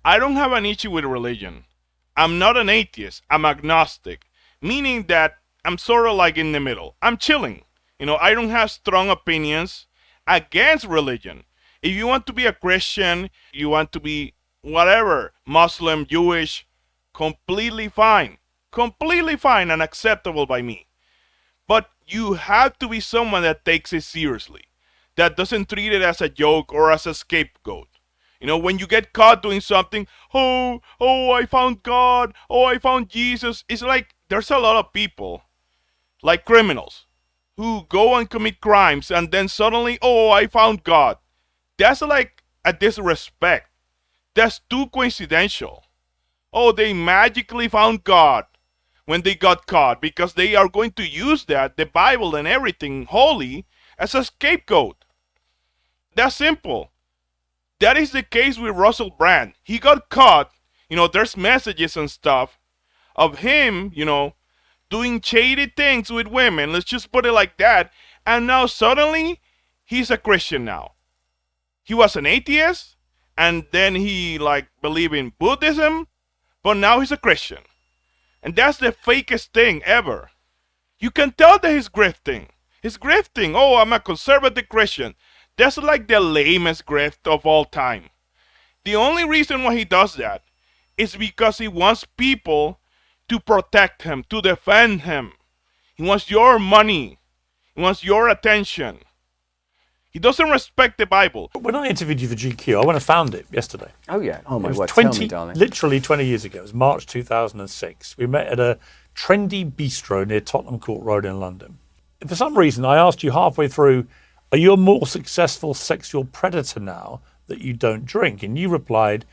I don't have an issue with religion. I'm not an atheist. I'm agnostic, meaning that I'm sort of like in the middle. I'm chilling. I don't have strong opinions against religion. If you want to be a Christian, you want to be whatever, Muslim, Jewish, completely fine. Completely fine and acceptable by me. But you have to be someone that takes it seriously, that doesn't treat it as a joke or as a scapegoat. When you get caught doing something, I found God, I found Jesus. It's like there's a lot of people, like criminals, who go and commit crimes and then suddenly, I found God. That's like a disrespect. That's too coincidental. They magically found God when they got caught because they are going to use that, the Bible and everything holy, as a scapegoat. That's simple. That is the case with Russell Brand. He got caught. There's messages and stuff of him, doing shady things with women. Let's just put it like that. And now suddenly, he's a Christian now. He was an atheist, and then he believed in Buddhism, but now he's a Christian. And that's the fakest thing ever. You can tell that he's grifting. He's grifting. I'm a conservative Christian. That's like the lamest grift of all time. The only reason why he does that is because he wants people to protect him, to defend him. He wants your money. He wants your attention. He doesn't respect the Bible. When I interviewed you for GQ, I went and found it yesterday. Oh, yeah. Oh, my word. 20, tell me, darling. Literally 20 years ago. It was March 2006. We met at a trendy bistro near Tottenham Court Road in London. For some reason, I asked you halfway through, are you a more successful sexual predator now that you don't drink? And you replied,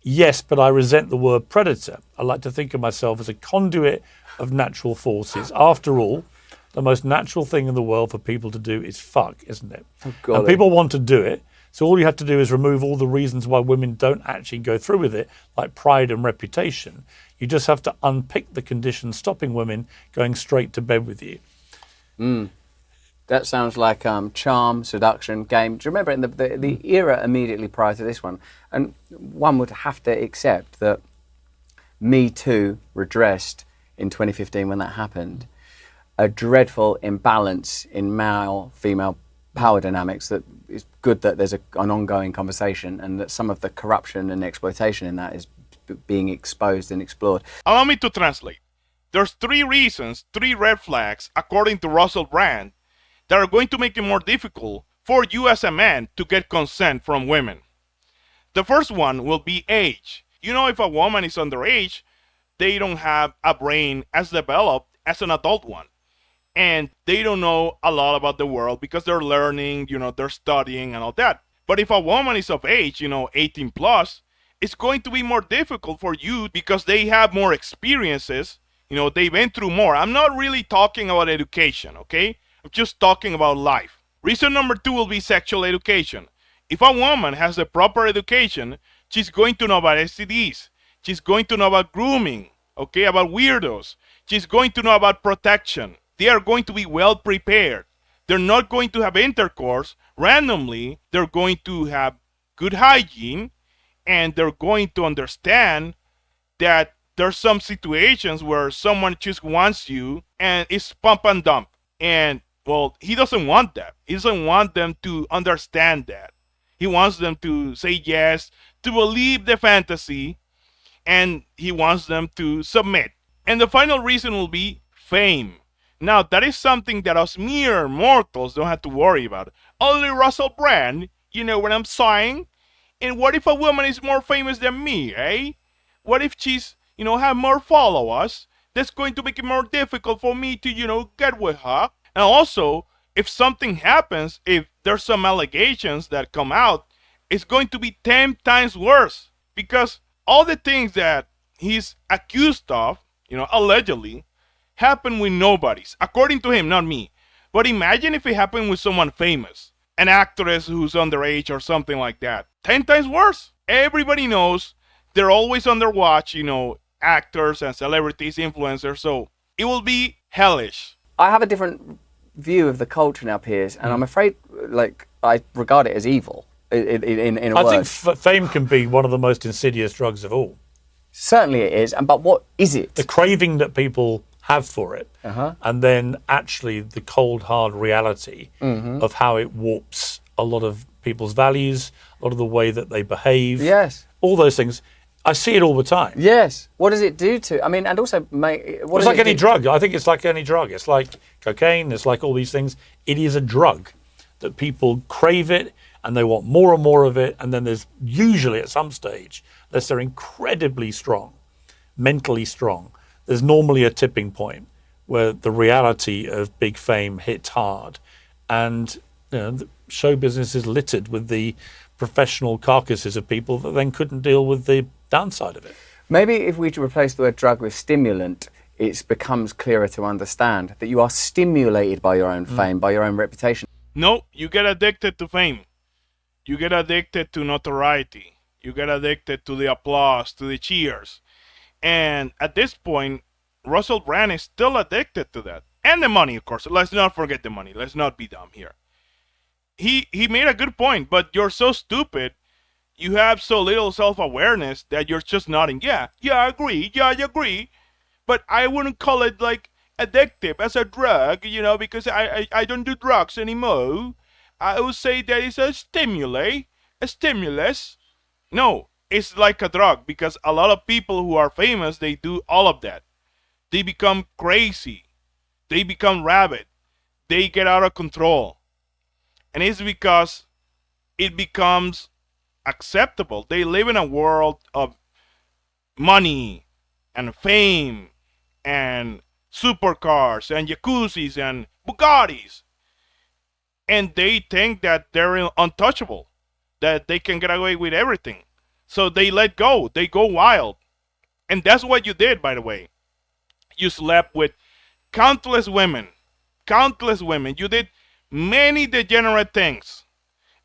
yes, but I resent the word predator. I like to think of myself as a conduit of natural forces. After all, the most natural thing in the world for people to do is fuck, isn't it? Oh, and people want to do it. So all you have to do is remove all the reasons why women don't actually go through with it, like pride and reputation. You just have to unpick the conditions stopping women going straight to bed with you. That sounds like charm, seduction, game. Do you remember in the era immediately prior to this one? And one would have to accept that Me Too redressed in 2015 when that happened a dreadful imbalance in male-female power dynamics that is good that there's an ongoing conversation and that some of the corruption and exploitation in that is being exposed and explored. Allow me to translate. There's 3 reasons, 3 red flags, according to Russell Brand, that are going to make it more difficult for you as a man to get consent from women. The first one will be age. If a woman is underage, they don't have a brain as developed as an adult one. And they don't know a lot about the world because they're learning, they're studying and all that. But if a woman is of age, 18 plus, it's going to be more difficult for you because they have more experiences. They've been through more. I'm not really talking about education, okay? I'm just talking about life. Reason number 2 will be sexual education. If a woman has the proper education, she's going to know about STDs. She's going to know about grooming, okay, about weirdos. She's going to know about protection. They are going to be well prepared. They're not going to have intercourse randomly. They're going to have good hygiene, and they're going to understand that there's some situations where someone just wants you and it's pump and dump. And, well, he doesn't want that. He doesn't want them to understand that. He wants them to say yes, to believe the fantasy, and he wants them to submit. And the final reason will be fame. Now, that is something that us mere mortals don't have to worry about. Only Russell Brand, you know what I'm saying? And what if a woman is more famous than me, eh? What if she's, have more followers? That's going to make it more difficult for me to, get with her. And also, if something happens, if there's some allegations that come out, it's going to be 10 times worse. Because all the things that he's accused of, allegedly, happened with nobodies. According to him, not me. But imagine if it happened with someone famous. An actress who's underage or something like that. 10 times worse. Everybody knows they're always on their watch, actors and celebrities, influencers. So it will be hellish. I have a different view of the culture now, Piers, and I'm afraid, I regard it as evil. in a I word. think fame can be one of the most insidious drugs of all. Certainly it is. But what is it? The craving that people have for it, Uh-huh. and then actually the cold, hard reality of how it warps a lot of people's values, a lot of the way that they behave. Yes. All those things. I see it all the time. Yes. What does it do to? I mean, and also, It's like any drug. I think it's like any drug. It's like cocaine. It's like all these things. It is a drug that people crave it and they want more and more of it. And then there's usually at some stage, unless they're incredibly strong, mentally strong, there's normally a tipping point where the reality of big fame hits hard. And the show business is littered with the professional carcasses of people that then couldn't deal with the downside of it. Maybe if we replace the word drug with stimulant, it becomes clearer to understand that you are stimulated by your own fame, by your own reputation. No, you get addicted to fame. You get addicted to notoriety. You get addicted to the applause, to the cheers. And at this point, Russell Brand is still addicted to that. And the money, of course. Let's not forget the money. Let's not be dumb here. He made a good point, but you're so stupid. You have so little self-awareness that you're just nodding. Yeah, I agree. Yeah, I agree. But I wouldn't call it like addictive as a drug, because I don't do drugs anymore. I would say that it's a stimulus. No, it's like a drug because a lot of people who are famous, they do all of that. They become crazy. They become rabid. They get out of control. And it's because it becomes acceptable. They live in a world of money and fame and supercars and jacuzzis and Bugattis. And they think that they're untouchable, that they can get away with everything. So they let go. They go wild. And that's what you did, by the way. You slept with countless women. Countless women. You did many degenerate things.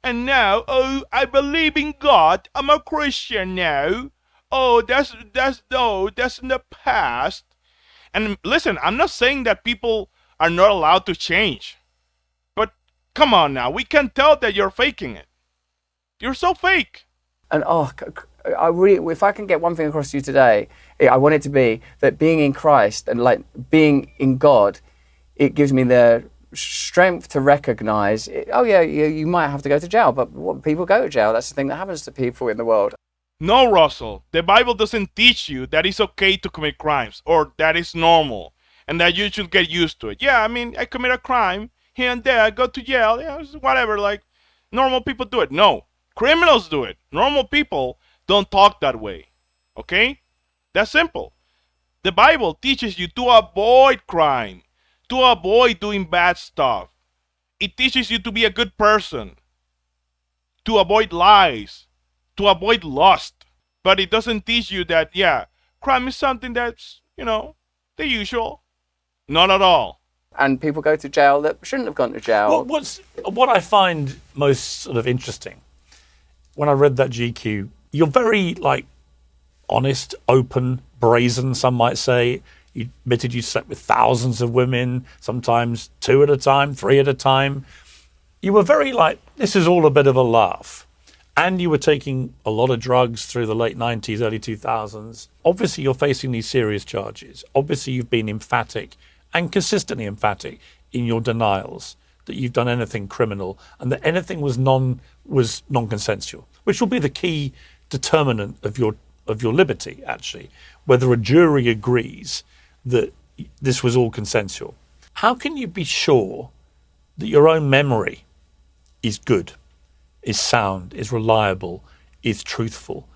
And now, I believe in God. I'm a Christian now. That's in the past. And listen, I'm not saying that people are not allowed to change. But come on now, we can tell that you're faking it. You're so fake. And if I can get one thing across to you today, I want it to be that being in Christ and like being in God, it gives me the strength to recognize, you might have to go to jail, but people go to jail. That's the thing that happens to people in the world. No, Russell, the Bible doesn't teach you that it's okay to commit crimes or that it's normal and that you should get used to it. Yeah, I mean, I commit a crime here and there, I go to jail, whatever, like normal people do it. No, criminals do it. Normal people don't talk that way, okay? That's simple. The Bible teaches you to avoid crime, to avoid doing bad stuff. It teaches you to be a good person, to avoid lies, to avoid lust. But it doesn't teach you that, crime is something that's, the usual. Not at all. And people go to jail that shouldn't have gone to jail. What I find most sort of interesting, when I read that GQ, you're very, honest, open, brazen, some might say. You admitted you slept with thousands of women, sometimes 2 at a time, 3 at a time. You were very this is all a bit of a laugh. And you were taking a lot of drugs through the late 90s, early 2000s. Obviously, you're facing these serious charges. Obviously, you've been emphatic and consistently emphatic in your denials that you've done anything criminal and that anything was non-consensual, which will be the key determinant of your liberty, actually, whether a jury agrees that this was all consensual. How can you be sure that your own memory is good, is sound, is reliable, is truthful?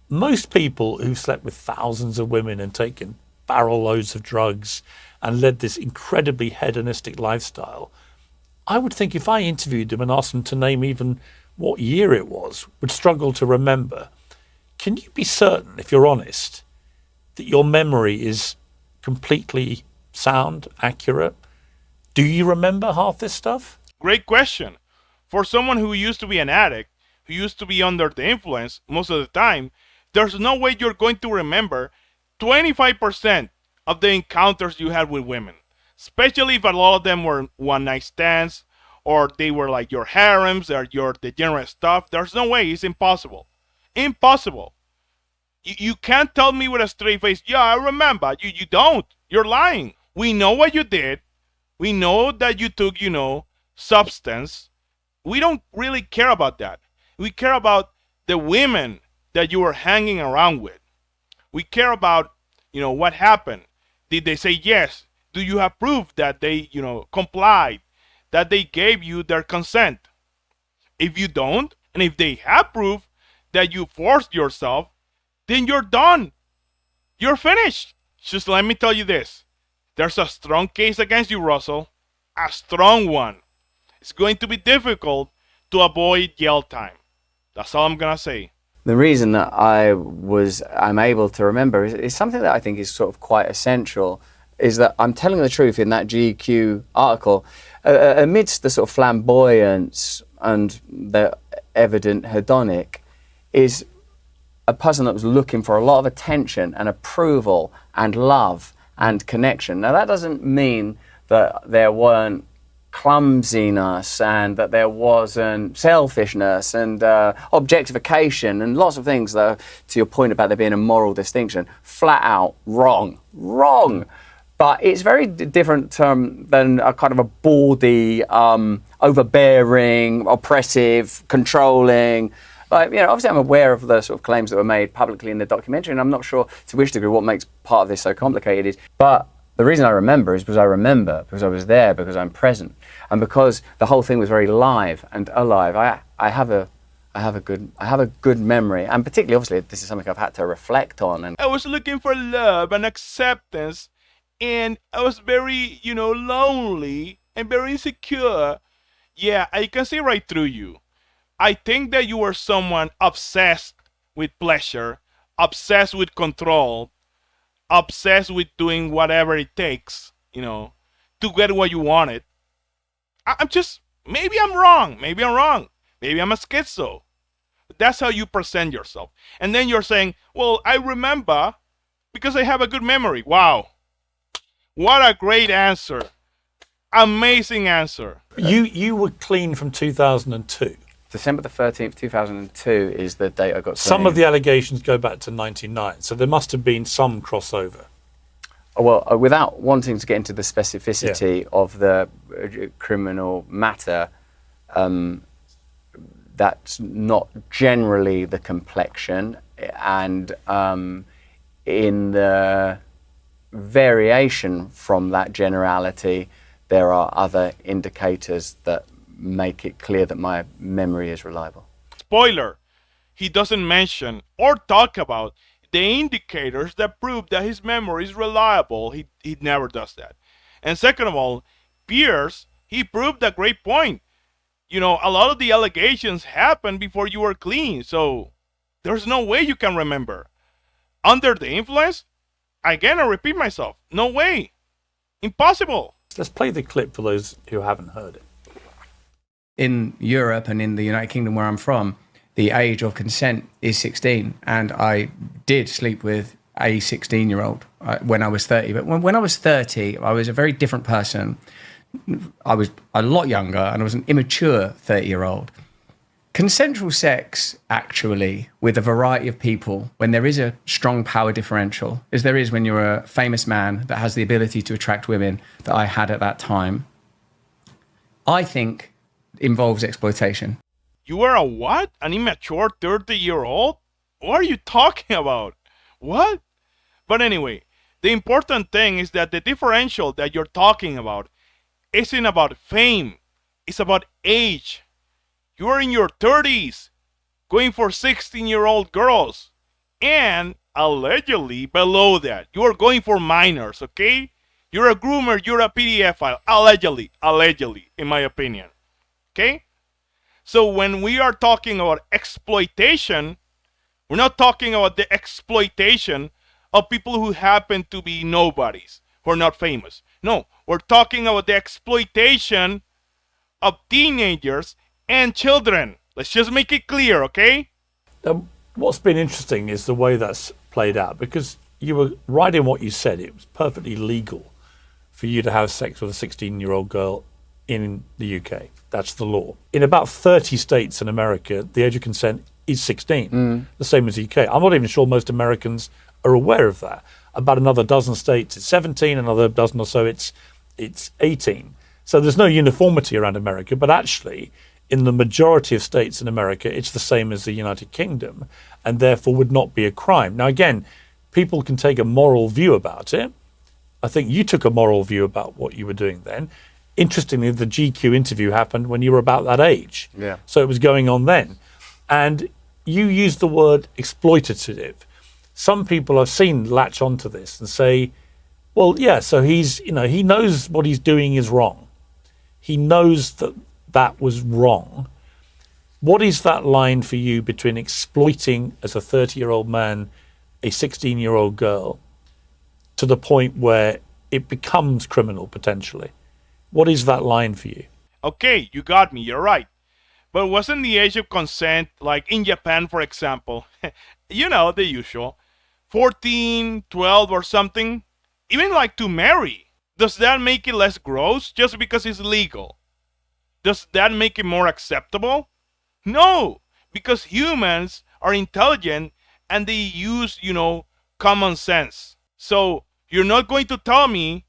Most people who've slept with thousands of women and taken barrel loads of drugs and led this incredibly hedonistic lifestyle, I would think if I interviewed them and asked them to name even what year it was, would struggle to remember. Can you be certain, if you're honest, that your memory is completely sound, accurate? Do you remember half this stuff? Great question. For someone who used to be an addict, who used to be under the influence most of the time, there's no way you're going to remember 25% of the encounters you had with women, especially if a lot of them were one-night stands or they were like your harems or your degenerate stuff. There's no way. It's impossible. Impossible. You can't tell me with a straight face, yeah, I remember. You don't. You're lying. We know what you did. We know that you took, substance. We don't really care about that. We care about the women that you were hanging around with. We care about, what happened. Did they say yes? Do you have proof that they, complied, that they gave you their consent? If you don't, and if they have proof that you forced yourself, then you're done. You're finished. Just let me tell you this. There's a strong case against you, Russell. A strong one. It's going to be difficult to avoid jail time. That's all I'm going to say. The reason that I'm able to remember is something that I think is sort of quite essential, is that I'm telling the truth in that GQ article. Amidst the sort of flamboyance and the evident hedonic, is a person that was looking for a lot of attention and approval and love and connection. Now, that doesn't mean that there weren't clumsiness and that there wasn't selfishness and objectification and lots of things that, to your point about there being a moral distinction, flat out wrong. But it's very different than a kind of a bawdy, overbearing, oppressive, controlling. Like, obviously I'm aware of the sort of claims that were made publicly in the documentary, and I'm not sure to which degree what makes part of this so complicated is. But the reason I remember is because I was there, because I'm present, and because the whole thing was very live and alive. I have a good memory, and particularly, obviously, this is something I've had to reflect on. And I was looking for love and acceptance, and I was very, lonely and very insecure. Yeah, I can see right through you. I think that you were someone obsessed with pleasure, obsessed with control, obsessed with doing whatever it takes, to get what you wanted. I'm just, maybe I'm wrong. Maybe I'm a schizo. But that's how you present yourself. And then you're saying, well, I remember because I have a good memory. Wow. What a great answer. Amazing answer. You were clean from 2002. December the 13th, 2002 is the date I got Some of the allegations go back to 99, so there must have been some crossover. Well, without wanting to get into the specificity of the criminal matter, that's not generally the complexion, and in the variation from that generality, there are other indicators that make it clear that my memory is reliable. Spoiler, he doesn't mention or talk about the indicators that prove that his memory is reliable. He never does that. And second of all, Piers, he proved a great point. A lot of the allegations happened before you were clean, so there's no way you can remember. Under the influence, again, I repeat myself, no way. Impossible. Let's play the clip for those who haven't heard it. In Europe and in the United Kingdom where I'm from, the age of consent is 16, and I did sleep with a 16-year-old when I was 30. But when I was 30, I was a very different person. I was a lot younger, and I was an immature 30-year-old. Consensual sex, actually, with a variety of people, when there is a strong power differential, as there is when you're a famous man that has the ability to attract women that I had at that time, I think involves exploitation. You were a what? An immature 30-year-old? What are you talking about? What? But anyway, the important thing is that the differential that you're talking about isn't about fame. It's about age. You're in your 30s, going for 16-year-old girls. And allegedly below that, you are going for minors, okay? You're a groomer, you're a PDF file. Allegedly, in my opinion. Okay? So when we are talking about exploitation, we're not talking about the exploitation of people who happen to be nobodies, who are not famous. No, we're talking about the exploitation of teenagers and children. Let's just make it clear, okay? What's been interesting is the way that's played out, because you were right in what you said. It was perfectly legal for you to have sex with a 16-year-old girl in the UK. That's the law. In about 30 states in America, the age of consent is 16, the same as the UK. I'm not even sure most Americans are aware of that. About another dozen states, it's 17, another dozen or so, it's 18. So there's no uniformity around America, but actually, in the majority of states in America, it's the same as the United Kingdom, and therefore would not be a crime. Now, again, people can take a moral view about it. I think you took a moral view about what you were doing then. Interestingly, the GQ interview happened when you were about that age. Yeah. So it was going on then. And you used the word exploitative. Some people I've seen latch onto this and say, well, yeah, so he's, he knows what he's doing is wrong. He knows that that was wrong. What is that line for you between exploiting as a 30-year-old man a 16-year-old girl to the point where it becomes criminal potentially? What is that line for you? Okay, you got me, you're right. But wasn't the age of consent, like in Japan, for example, the usual, 14, 12 or something? Even like to marry. Does that make it less gross just because it's legal? Does that make it more acceptable? No, because humans are intelligent and they use, common sense. So you're not going to tell me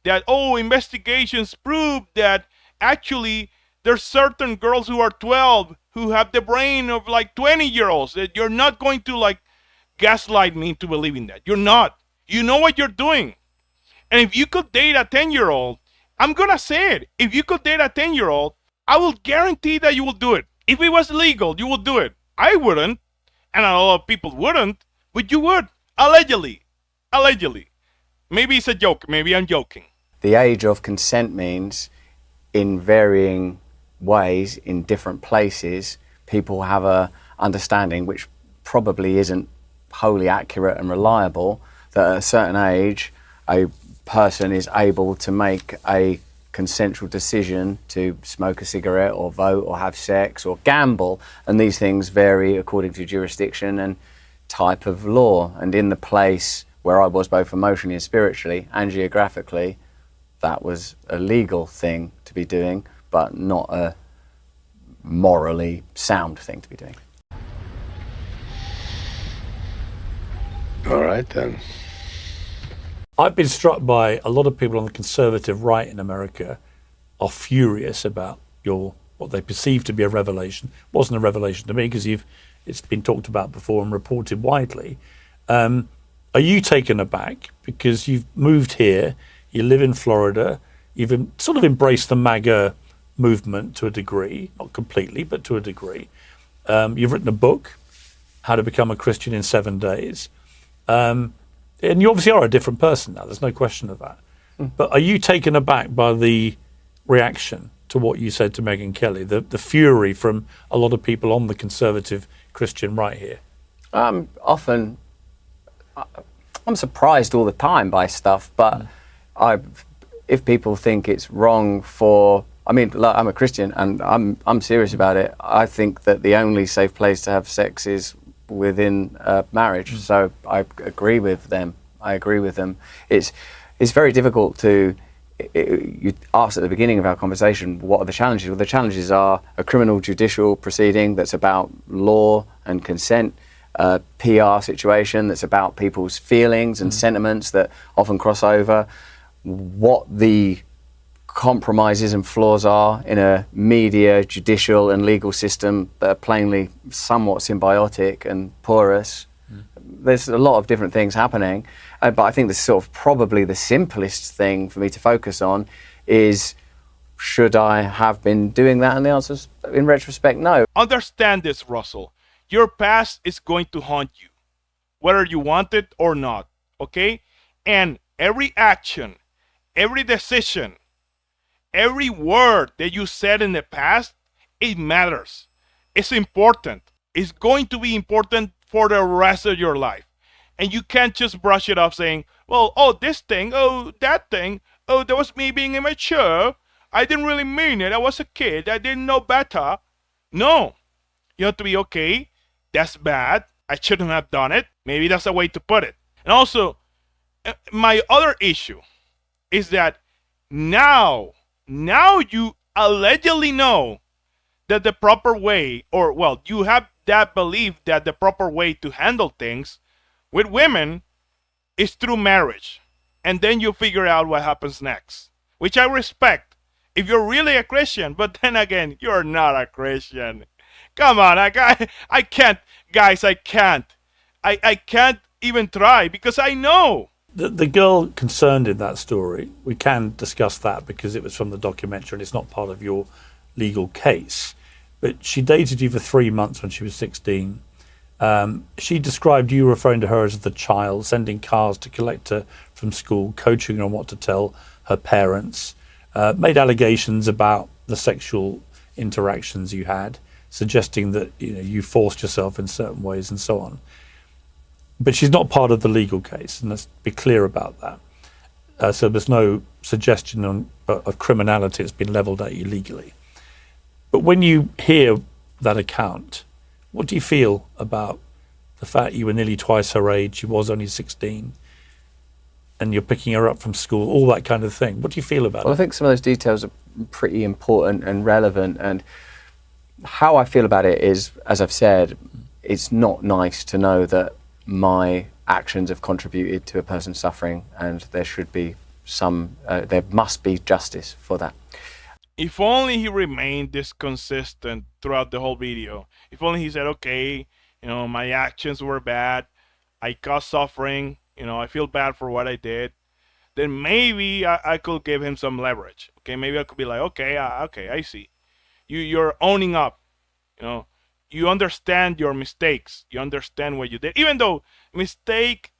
that, investigations prove that actually there's certain girls who are 12 who have the brain of like 20-year-olds. That you're not going to gaslight me into believing that. You're not. You know what you're doing. And if you could date a 10-year-old, I'm going to say it. If you could date a 10-year-old, I will guarantee that you will do it. If it was legal, you will do it. I wouldn't, and a lot of people wouldn't, but you would. Allegedly. Maybe it's a joke. Maybe I'm joking. The age of consent means in varying ways, in different places, people have a understanding which probably isn't wholly accurate and reliable, that at a certain age, a person is able to make a consensual decision to smoke a cigarette or vote or have sex or gamble, and these things vary according to jurisdiction and type of law. And in the place where I was both emotionally and spiritually and geographically, that was a legal thing to be doing, but not a morally sound thing to be doing. All right, then. I've been struck by a lot of people on the conservative right in America are furious about what they perceive to be a revelation. It wasn't a revelation to me because it's been talked about before and reported widely. Are you taken aback because you've moved here, you live in Florida, you've sort of embraced the MAGA movement to a degree, not completely, but to a degree. You've written a book, How to Become a Christian in 7 Days. And you obviously are a different person now, there's no question of that. But are you taken aback by the reaction to what you said to Megyn Kelly, the fury from a lot of people on the conservative Christian right here? I'm surprised all the time by stuff, but if people think it's wrong I'm a Christian and I'm serious about it. I think that the only safe place to have sex is within marriage. So I agree with them. It's very difficult to. You asked at the beginning of our conversation, what are the challenges? Well, the challenges are a criminal judicial proceeding that's about law and consent, a PR situation that's about people's feelings and sentiments that often cross over, what the compromises and flaws are in a media, judicial and legal system that are plainly somewhat symbiotic and porous. There's a lot of different things happening, but I think probably the simplest thing for me to focus on is, should I have been doing that? And the answer is, in retrospect, no. Understand this, Russell. Your past is going to haunt you, whether you want it or not, okay? And every action, every decision, every word that you said in the past, it matters. It's important. It's going to be important for the rest of your life. And you can't just brush it off saying, well, this thing, that thing, that was me being immature. I didn't really mean it. I was a kid. I didn't know better. No. You have to be, okay, that's bad. I shouldn't have done it. Maybe that's a way to put it. And also, my other issue is that now Now you allegedly know that the proper way, or well, you have that belief that the proper way to handle things with women is through marriage. And then you figure out what happens next, which I respect if you're really a Christian, but then again, you're not a Christian. Come on, I can't, guys, I can't. I can't even try because I know. The girl concerned in that story, we can discuss that because it was from the documentary and it's not part of your legal case. But she dated you for 3 months when she was 16. She described you referring to her as the child, sending cars to collect her from school, coaching her on what to tell her parents, made allegations about the sexual interactions you had, suggesting that you forced yourself in certain ways and so on. But she's not part of the legal case, and let's be clear about that. So there's no suggestion of criminality that's been levelled at you legally. But when you hear that account, what do you feel about the fact you were nearly twice her age, she was only 16, and you're picking her up from school, all that kind of thing? What do you feel about it? Well, I think some of those details are pretty important and relevant, and how I feel about it is, as I've said, it's not nice to know that my actions have contributed to a person suffering, and there should be there must be justice for that. If only he remained this consistent throughout the whole video. If only he said, okay, my actions were bad, I caused suffering, I feel bad for what I did, then maybe I could give him some leverage. Okay, maybe I could be like, okay, I see. You're owning up, you understand your mistakes. You understand what you did. Even though mistake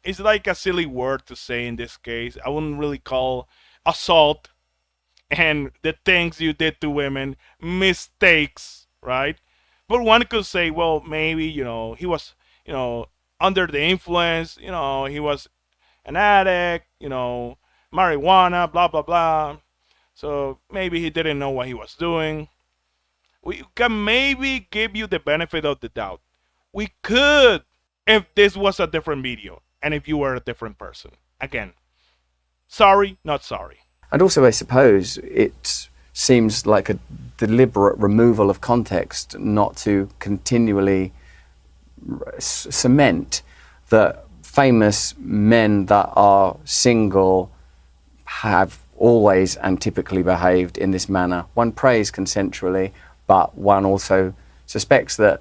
is like a silly word to say in this case. I wouldn't really call assault and the things you did to women mistakes, right? But one could say, well, maybe, he was, under the influence, he was an addict, marijuana, blah, blah, blah. So maybe he didn't know what he was doing. We can maybe give you the benefit of the doubt. We could if this was a different video and if you were a different person. Again, sorry, not sorry. And also, I suppose it seems like a deliberate removal of context not to continually cement that famous men that are single have always and typically behaved in this manner. One prays consensually, but one also suspects that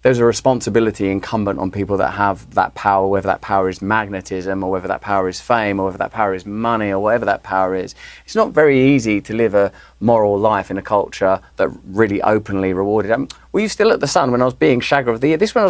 there's a responsibility incumbent on people that have that power, whether that power is magnetism or whether that power is fame or whether that power is money or whatever that power is. It's not very easy to live a moral life in a culture that really openly rewarded. Were you still at the Sun when I was being Shagger of the Year? This one I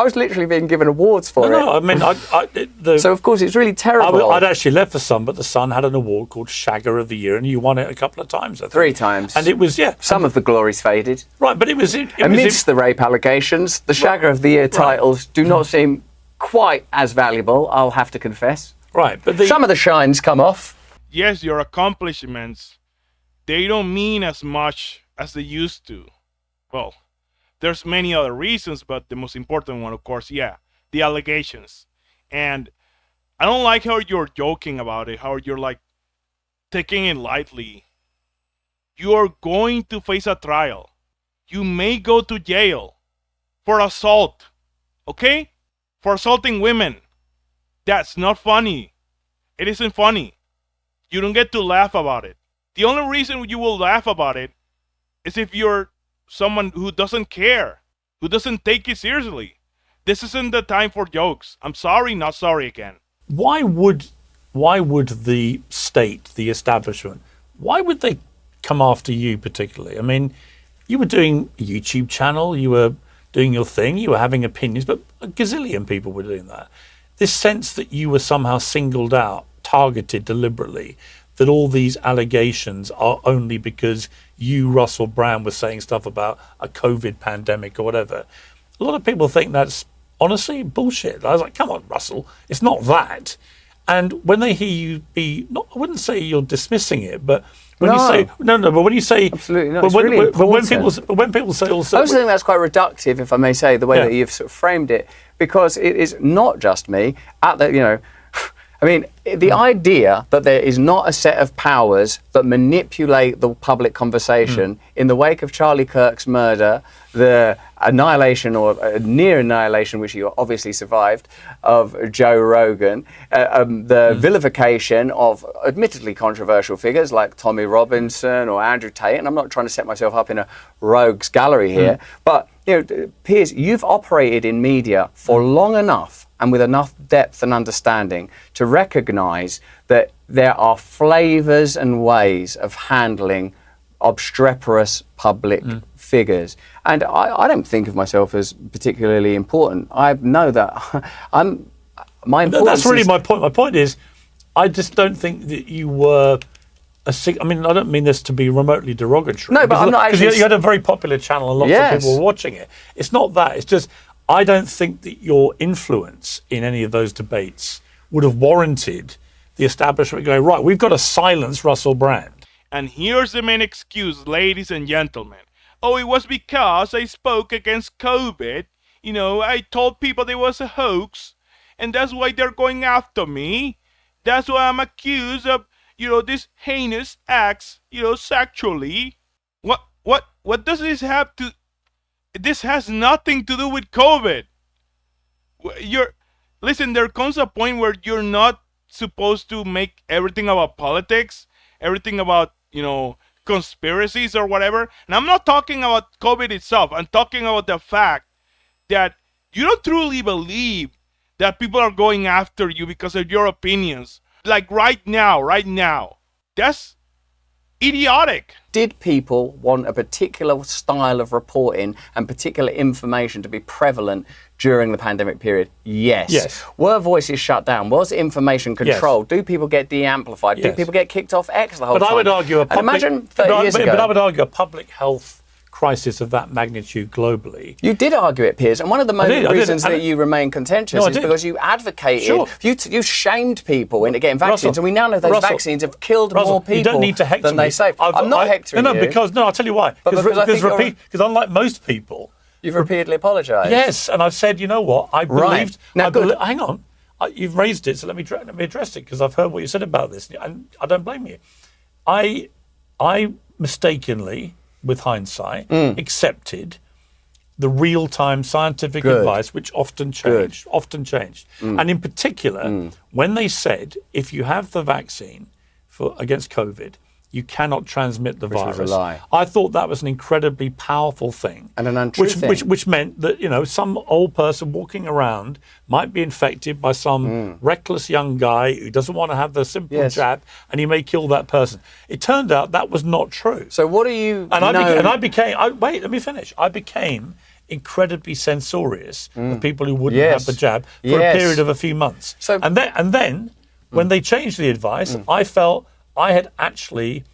was literally being given awards for it. No, I mean, so of course it's really terrible. I'd actually left the Sun, but the Sun had an award called Shagger of the Year, and you won it a couple of times, I think. 3 times. And it was, yeah. Some of the glory's faded. Right, but it was amidst the rape allegations, the Shagger of the Year titles do not seem quite as valuable, I'll have to confess. Right, but some of the shines come off. Yes, your accomplishments, they don't mean as much as they used to. Well, there's many other reasons, but the most important one, of course, the allegations. And I don't like how you're joking about it, how you're like taking it lightly. You're going to face a trial. You may go to jail for assault, okay? For assaulting women. That's not funny. It isn't funny. You don't get to laugh about it. The only reason you will laugh about it is if you're someone who doesn't care, who doesn't take it seriously. This isn't the time for jokes. I'm sorry, not sorry again. Why would the state, the establishment, why would they come after you particularly? I mean, you were doing a YouTube channel, you were doing your thing, you were having opinions, but a gazillion people were doing that. This sense that you were somehow singled out, targeted deliberately, that all these allegations are only because you, Russell Brand, was saying stuff about a COVID pandemic or whatever. A lot of people think that's honestly bullshit. I was like, come on, Russell, it's not that. And when they hear you I wouldn't say you're dismissing it, but when you say but when you say absolutely not, when people say also, I also think that's quite reductive, if I may say, the way that you've sort of framed it, because it is not just me I mean, the idea that there is not a set of powers that manipulate the public conversation in the wake of Charlie Kirk's murder, the annihilation or near annihilation, which he obviously survived, of Joe Rogan, the vilification of admittedly controversial figures like Tommy Robinson or Andrew Tate, and I'm not trying to set myself up in a rogues gallery here, but Piers, you've operated in media for long enough and with enough depth and understanding to recognise that there are flavours and ways of handling obstreperous public figures. And I don't think of myself as particularly important. I know that my importance. That's really my point. My point is, I just don't think that you were I mean, I don't mean this to be remotely derogatory. No, but I'm not actually... Because you had a very popular channel and lots of people were watching it. It's not that. It's just, I don't think that your influence in any of those debates would have warranted the establishment going, right, we've got to silence Russell Brand. And here's the main excuse, ladies and gentlemen. Oh, it was because I spoke against COVID. I told people there was a hoax, and that's why they're going after me. That's why I'm accused of, this heinous acts, sexually. What does this have to... This has nothing to do with COVID. Listen, there comes a point where you're not supposed to make everything about politics, everything about, conspiracies or whatever. And I'm not talking about COVID itself. I'm talking about the fact that you don't truly believe that people are going after you because of your opinions. Like right now. That's idiotic. Did people want a particular style of reporting and particular information to be prevalent during the pandemic period? Yes. Were voices shut down? Was information controlled? Yes. Do people get de-amplified? Yes. Do people get kicked off X the whole time? I would argue imagine 30 years ago. But I would argue a public health crisis of that magnitude globally. You did argue it, Piers, and one of the main reasons that you remain contentious is because you advocated, you shamed people into getting vaccines, and we now know those vaccines have killed more people you don't need to hector than they saved. I'm not hectoring you. I'll tell you why. Because unlike most people... You've repeatedly apologised. Yes, and I've said, you know what, I believed... Now, hang on. You've raised it, so let me address it, because I've heard what you said about this, and I don't blame you. I mistakenly, with hindsight, accepted the real-time scientific advice, which often changed. And in particular, when they said, if you have the vaccine against COVID, you cannot transmit the virus. Was a lie. I thought that was an incredibly powerful thing. And an untrue thing. Which meant that, some old person walking around might be infected by some reckless young guy who doesn't want to have the simple jab, and he may kill that person. It turned out that was not true. So what do you wait, let me finish. I became incredibly censorious of people who wouldn't have the jab for a period of a few months. And then when they changed the advice, I felt I had actually,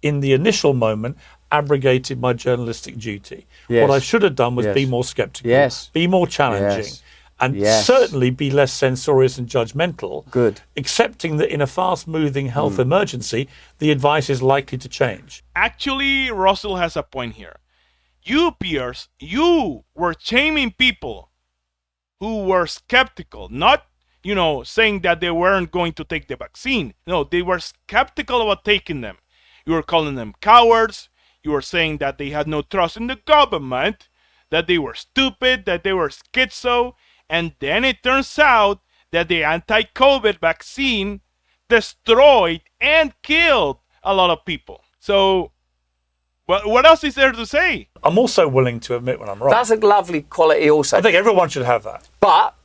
in the initial moment, abrogated my journalistic duty. What I should have done was be more sceptical, be more challenging, and certainly be less censorious and judgmental. Good. Accepting that in a fast-moving health emergency, the advice is likely to change. Actually, Russell has a point here. You, Piers, you were shaming people who were skeptical, not saying that they weren't going to take the vaccine. No, they were skeptical about taking them. You were calling them cowards. You were saying that they had no trust in the government, that they were stupid, that they were schizo. And then it turns out that the anti-COVID vaccine destroyed and killed a lot of people. So, what else is there to say? I'm also willing to admit when I'm wrong. That's a lovely quality also. I think everyone should have that. But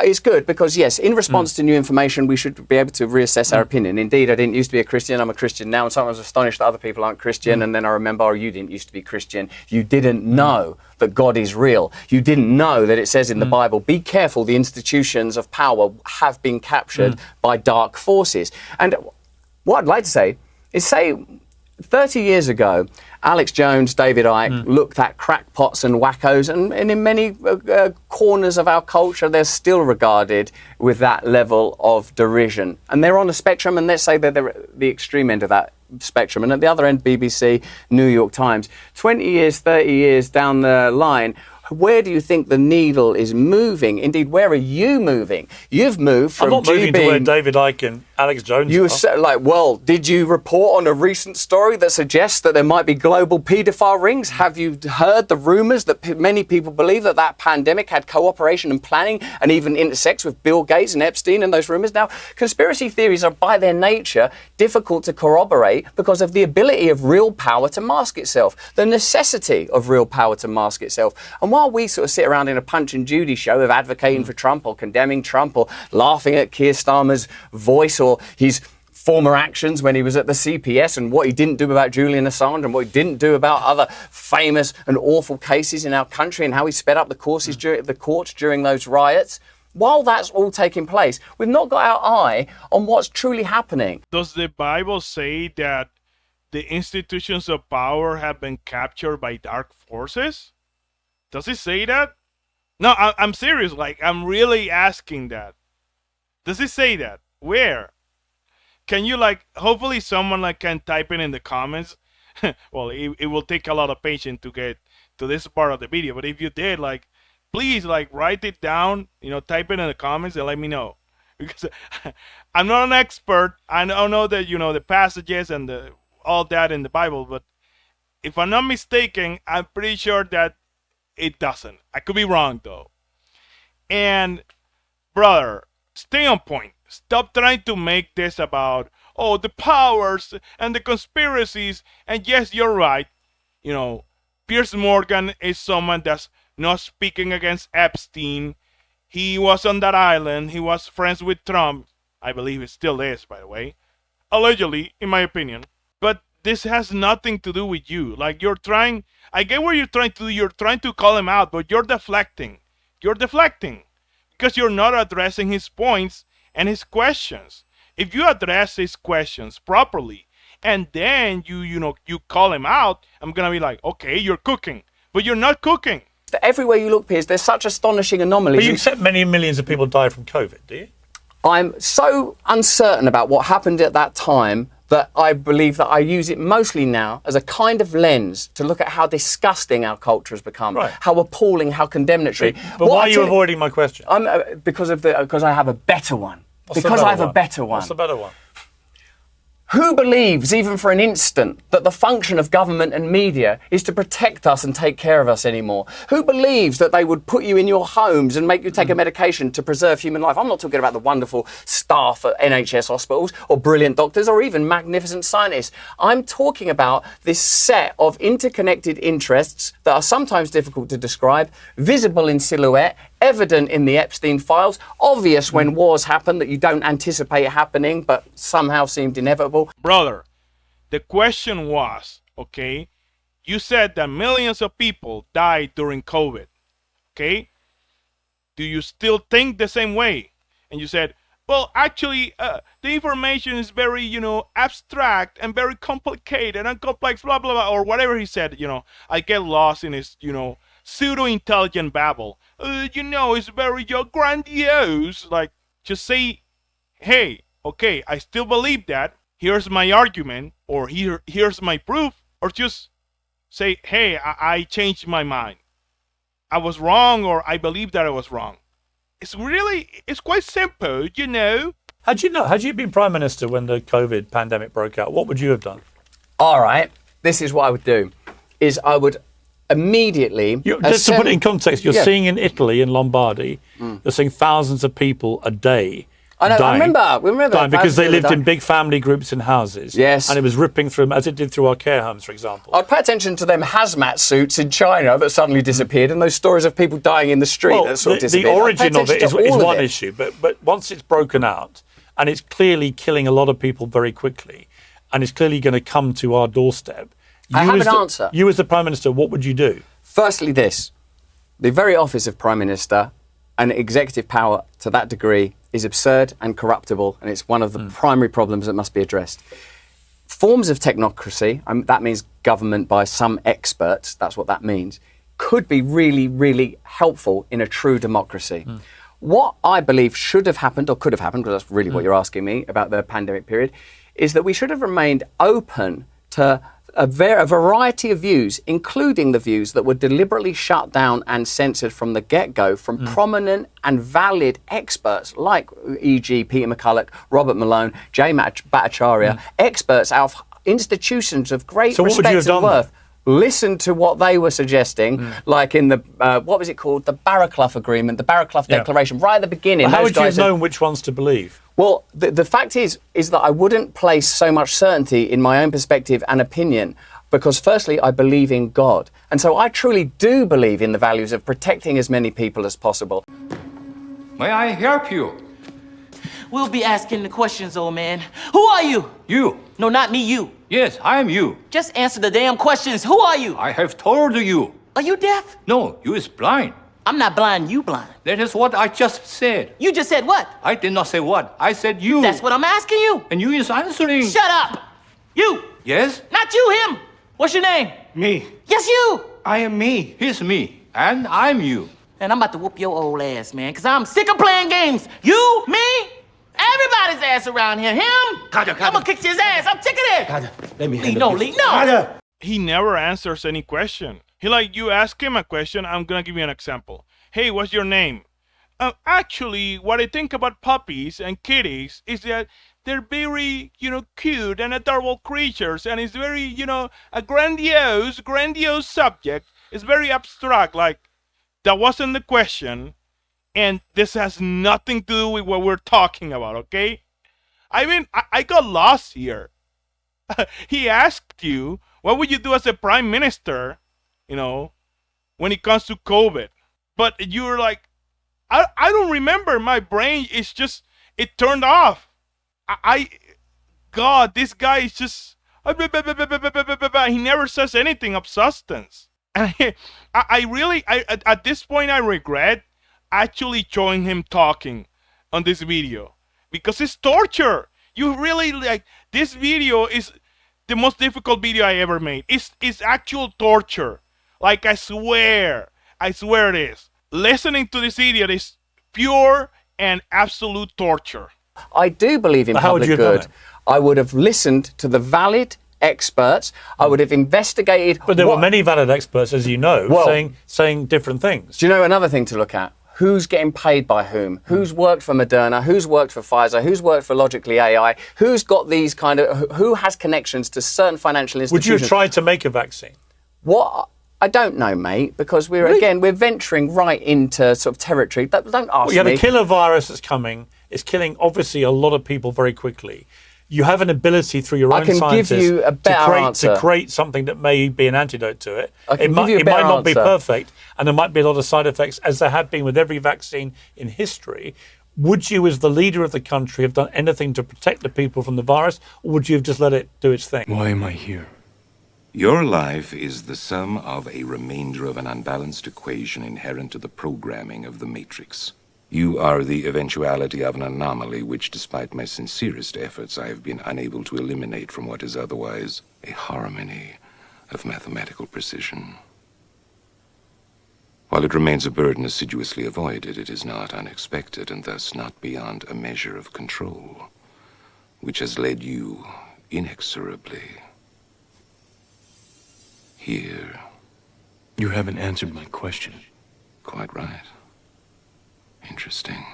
it's good because, yes, in response to new information, we should be able to reassess our opinion. Indeed, I didn't used to be a Christian. I'm a Christian now, and sometimes I'm astonished that other people aren't Christian. And then I remember, you didn't used to be Christian. You didn't know that God is real. You didn't know that it says in the Bible, be careful, the institutions of power have been captured by dark forces. And what I'd like to say is 30 years ago, Alex Jones, David Icke looked at crackpots and wackos, and in many corners of our culture, they're still regarded with that level of derision. And they're on a spectrum, and let's say they're the extreme end of that spectrum. And at the other end, BBC, New York Times. 20 years, 30 years down the line, Where do you think the needle is moving? Indeed, where are you moving? You've moved from I'm not moving to where David Icke and Alex Jones You are. were like, well, did you report on a recent story that suggests that there might be global paedophile rings? Have you heard the rumours that many people believe that that pandemic had cooperation and planning and even intersects with Bill Gates and Epstein and those rumours? Now, conspiracy theories are by their nature difficult to corroborate because of the ability of real power to mask itself, the necessity of real power to mask itself. And while we sort of sit around in a Punch and Judy show of advocating for Trump or condemning Trump or laughing at Keir Starmer's voice or his former actions when he was at the CPS and what he didn't do about Julian Assange and what he didn't do about other famous and awful cases in our country and how he sped up the courts during those riots, while that's all taking place, we've not got our eye on what's truly happening. Does the Bible say that the institutions of power have been captured by dark forces? Does it say that? No, I'm serious. Like, I'm really asking that. Does it say that? Where? Can you, like, hopefully someone, like, can type it in the comments? Well, it will take a lot of patience to get to this part of the video. But if you did, like, please, like, write it down, type it in the comments and let me know. Because I'm not an expert. I don't know that, the passages and all that in the Bible. But if I'm not mistaken, I'm pretty sure that it doesn't. I could be wrong, though. And, brother, stay on point. Stop trying to make this about, the powers and the conspiracies. And yes, you're right. Piers Morgan is someone that's not speaking against Epstein. He was on that island. He was friends with Trump. I believe it still is, by the way. Allegedly, in my opinion. But this has nothing to do with you. Like, I get what you're trying to do. You're trying to call him out, but you're deflecting. You're deflecting because you're not addressing his points and his questions. If you address his questions properly and then you call him out, I'm going to be like, okay, you're cooking, but you're not cooking. Everywhere you look, Piers, there's such astonishing anomalies. But you accept many millions of people died from COVID, do you? I'm so uncertain about what happened at that time that I believe that I use it mostly now as a kind of lens to look at how disgusting our culture has become, right. How appalling, how condemnatory. But why are you avoiding my question? Because I have a better one. What's a better one. What's the better one? Who believes, even for an instant, that the function of government and media is to protect us and take care of us anymore? Who believes that they would put you in your homes and make you take a medication to preserve human life? I'm not talking about the wonderful staff at NHS hospitals or brilliant doctors or even magnificent scientists. I'm talking about this set of interconnected interests that are sometimes difficult to describe, visible in silhouette, evident in the Epstein files, obvious when wars happen that you don't anticipate happening but somehow seemed inevitable. Brother, the question was, okay, you said that millions of people died during COVID, okay? Do you still think the same way? And you said, well, actually, the information is very, abstract and very complicated and complex, blah, blah, blah, or whatever he said, I get lost in his, pseudo-intelligent babble. It's very grandiose. Like, just say, hey, okay, I still believe that. Here's my argument, or here's my proof. Or just say, hey, I changed my mind. I was wrong, or I believe that I was wrong. It's quite simple, Had you been Prime Minister when the COVID pandemic broke out, what would you have done? All right, this is what I would do, is I would immediately... Just to put it in context, you're seeing in Italy, in Lombardy, you're seeing thousands of people a day dying. I remember dying because they lived in big family groups in houses. Yes. And it was ripping through them, as it did through our care homes, for example. I'd pay attention to them hazmat suits in China that suddenly disappeared and those stories of people dying in the street that sort of disappeared. The origin of it is one issue, but once it's broken out, and it's clearly killing a lot of people very quickly, and it's clearly going to come to our doorstep, I have an answer. You as the Prime Minister, what would you do? Firstly, this. The very office of Prime Minister and executive power to that degree is absurd and corruptible, and it's one of the primary problems that must be addressed. Forms of technocracy, that means government by some experts, that's what that means, could be really, really helpful in a true democracy. What I believe should have happened, or could have happened, because that's really what you're asking me about the pandemic period, is that we should have remained open to a variety of views, including the views that were deliberately shut down and censored from the get-go from prominent and valid experts like, e.g. Peter McCulloch, Robert Malone, Jay Bhattacharya, experts out of institutions of great respect and worth. Listen to what they were suggesting, like in the, what was it called? The Barraclough Agreement, the Barraclough Declaration, right at the beginning. Well, how would you have known which ones to believe? Well, the fact is that I wouldn't place so much certainty in my own perspective and opinion because, firstly, I believe in God. And so I truly do believe in the values of protecting as many people as possible. May I help you? We'll be asking the questions, old man. Who are you? You. No, not me, you. Yes, I am you. Just answer the damn questions. Who are you? I have told you. Are you deaf? No, you is blind. I'm not blind, you blind. That is what I just said. You just said what? I did not say what. I said you. That's what I'm asking you. And you is answering. Shut up. You. Yes? Not you, him. What's your name? Me. Yes, you. I am me. He's me. And I'm you. And I'm about to whoop your old ass, man, because I'm sick of playing games. You, me, everybody's ass around here. Him? Carter. I'm going to kick his ass. I'm sick of this. Let me Lee, no, Lee, no. He never answers any question. He you ask him a question, I'm gonna give you an example. Hey, what's your name? Actually, what I think about puppies and kitties is that they're very, cute and adorable creatures, and it's very, a grandiose subject. It's very abstract, that wasn't the question, and this has nothing to do with what we're talking about, okay? I mean, I got lost here. He asked you, what would you do as a prime minister, when it comes to COVID? But you were like, I don't remember. My brain is just, it turned off. God, this guy is just, he never says anything of substance. And I really, at this point, I regret actually showing him talking on this video because it's torture. You really this video is the most difficult video I ever made. It's actual torture. I swear it is. Listening to this idiot is pure and absolute torture. I do believe in public good. I would have listened to the valid experts. I would have investigated. But there were many valid experts, as you know, saying different things. Do you know another thing to look at? Who's getting paid by whom? Who's worked for Moderna? Who's worked for Pfizer? Who's worked for Logically AI? Who's got these who has connections to certain financial institutions? Would you have tried to make a vaccine? What? I don't know, mate, because we're venturing right into sort of territory. Don't ask me. You have a killer virus that's coming. It's killing, obviously, a lot of people very quickly. You have an ability through your own scientists give you a better answer. to create something that may be an antidote to it. It might not be perfect, and there might be a lot of side effects, as there have been with every vaccine in history. Would you, as the leader of the country, have done anything to protect the people from the virus, or would you have just let it do its thing? Why am I here? Your life is the sum of a remainder of an unbalanced equation inherent to the programming of the Matrix. You are the eventuality of an anomaly which, despite my sincerest efforts, I have been unable to eliminate from what is otherwise a harmony of mathematical precision. While it remains a burden assiduously avoided, it is not unexpected and thus not beyond a measure of control, which has led you inexorably here. You haven't answered my question. Quite right. Interesting.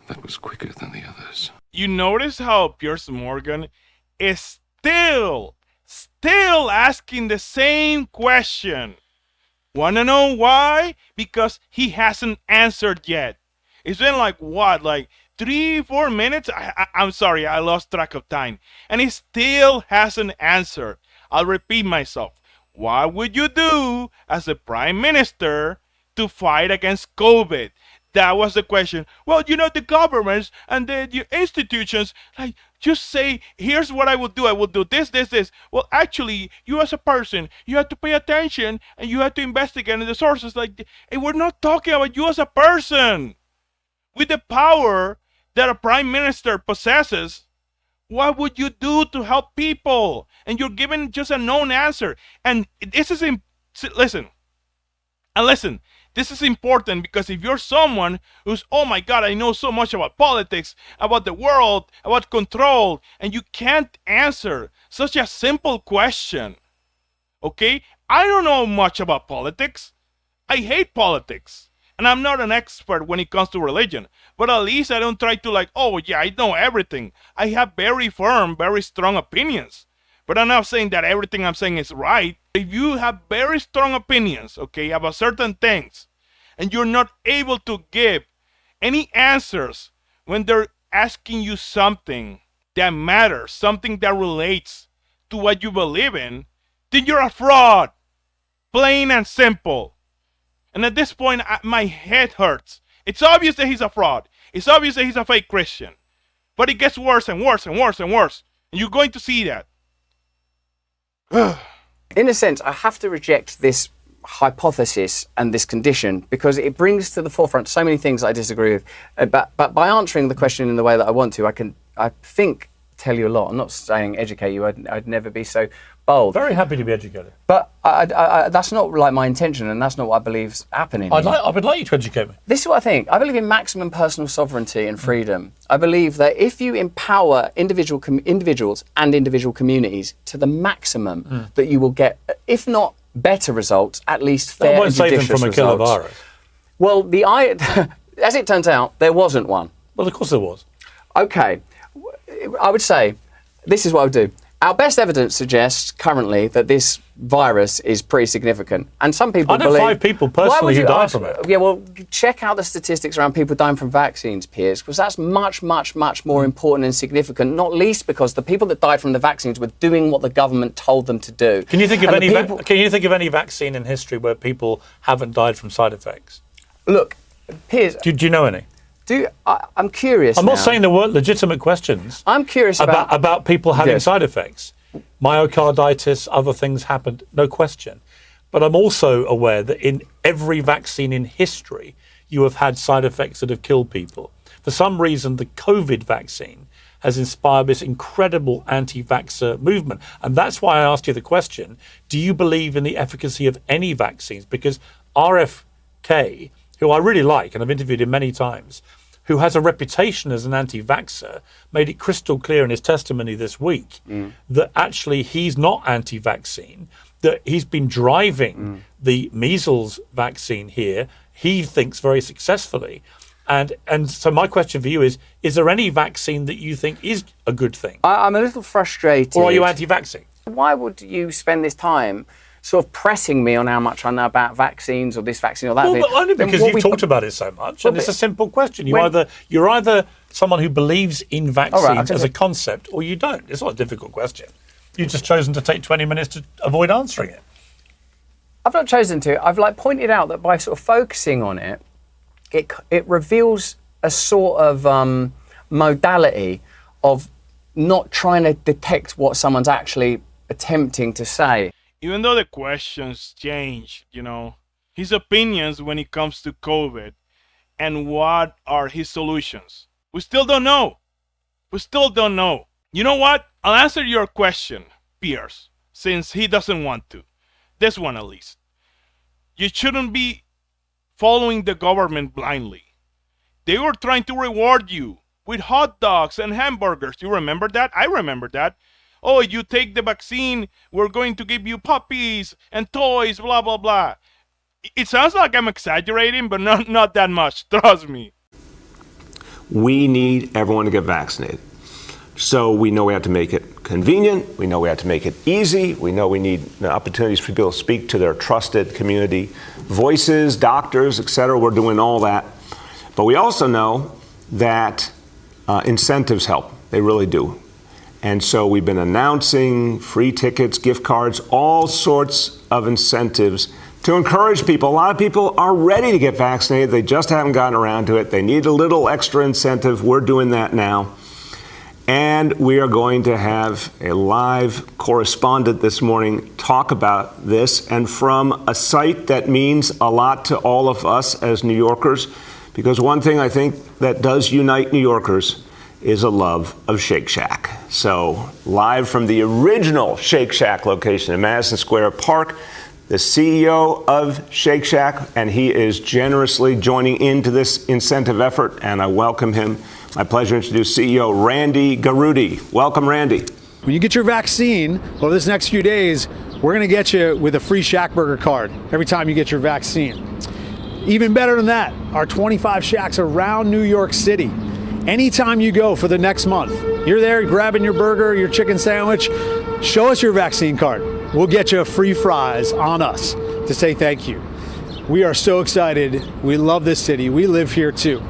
That was quicker than the others. You notice how Piers Morgan is still asking the same question. Wanna know why? Because he hasn't answered yet. It's been 3-4 minutes? I'm sorry, I lost track of time. And he still hasn't answered. I'll repeat myself. What would you do as a prime minister to fight against COVID? That was the question. Well, the governments and the institutions, just say, here's what I would do. I would do this. Well, actually, you as a person, you have to pay attention and you have to investigate the sources. And we're not talking about you as a person. With the power that a prime minister possesses, what would you do to help people? And you're giving just a known answer. And this is, listen, This is important because if you're someone who's, oh my God, I know so much about politics, about the world, about control, and you can't answer such a simple question, okay? I don't know much about politics. I hate politics. And I'm not an expert when it comes to religion. But at least I don't try to like, oh yeah, I know everything. I have very firm, very strong opinions. But I'm not saying that everything I'm saying is right. If you have very strong opinions, okay, about certain things, and you're not able to give any answers when they're asking you something that matters, something that relates to what you believe in, then you're a fraud. Plain and simple. And at this point, my head hurts. It's obvious that he's a fraud. It's obvious that he's a fake Christian. But it gets worse and worse and worse and worse. And you're going to see that. In a sense, I have to reject this hypothesis and this condition because it brings to the forefront so many things I disagree with. But by answering the question in the way that I want to, I think, tell you a lot. I'm not saying educate you. I'd never be so bold. Very happy to be educated. But that's not like my intention, and that's not what I believe's happening. I would like you to educate me. This is what I think. I believe in maximum personal sovereignty and freedom. I believe that if you empower individuals and individual communities to the maximum, that you will get, if not better results, at least fair and judicious results. That won't save them from a killer virus. Well, as it turns out, there wasn't one. Well, of course there was. Okay. I would say, this is what I would do. Our best evidence suggests currently that this virus is pretty significant. And some people believe... I know 5 people personally who died from it. Yeah, well, check out the statistics around people dying from vaccines, Piers, because that's much, much, much more important and significant, not least because the people that died from the vaccines were doing what the government told them to do. Can you think of any vaccine in history where people haven't died from side effects? Look, Piers... Do you know any? I'm curious. I'm not saying there weren't legitimate questions. I'm curious about people having side effects. Myocarditis, other things happened, no question. But I'm also aware that in every vaccine in history, you have had side effects that have killed people. For some reason, the COVID vaccine has inspired this incredible anti-vaxxer movement. And that's why I asked you the question, do you believe in the efficacy of any vaccines? Because RFK, who I really like, and I've interviewed him many times, who has a reputation as an anti-vaxxer, made it crystal clear in his testimony this week that actually he's not anti-vaccine, that he's been driving the measles vaccine here, he thinks very successfully. And so my question for you is there any vaccine that you think is a good thing? I'm a little frustrated. Or are you anti-vaccine? Why would you spend this time sort of pressing me on how much I know about vaccines or this vaccine or that thing? Well, only because you've talked about it so much, and it's a simple question. You're either someone who believes in vaccines as a concept, or you don't. It's not a difficult question. You've just chosen to take 20 minutes to avoid answering it. I've not chosen to. I've pointed out that by sort of focusing on it, it reveals a sort of modality of not trying to detect what someone's actually attempting to say. Even though the questions change, his opinions when it comes to COVID and what are his solutions, we still don't know. You know what? I'll answer your question, Piers, since he doesn't want to. This one at least. You shouldn't be following the government blindly. They were trying to reward you with hot dogs and hamburgers. You remember that? I remember that. Oh, you take the vaccine, we're going to give you puppies and toys, blah, blah, blah. It sounds like I'm exaggerating, but not that much, trust me. We need everyone to get vaccinated. So we know we have to make it convenient, we know we have to make it easy, we know we need the opportunities for people to speak to their trusted community voices, doctors, etc. We're doing all that. But we also know that incentives help, they really do. And so we've been announcing free tickets, gift cards, all sorts of incentives to encourage people. A lot of people are ready to get vaccinated. They just haven't gotten around to it. They need a little extra incentive. We're doing that now. And we are going to have a live correspondent this morning talk about this, and from a site that means a lot to all of us as New Yorkers, because one thing I think that does unite New Yorkers is a love of Shake Shack. So live from the original Shake Shack location in Madison Square Park, the CEO of Shake Shack, and he is generously joining into this incentive effort, and I welcome him. My pleasure to introduce CEO Randy Garutti. Welcome, Randy. When you get your vaccine over this next few days, we're going to get you with a free Shack Burger card every time you get your vaccine. Even better than that, our 25 Shacks around New York City. Anytime you go for the next month, you're there grabbing your burger, your chicken sandwich, show us your vaccine card. We'll get you free fries on us to say thank you. We are so excited. We love this city. We live here too.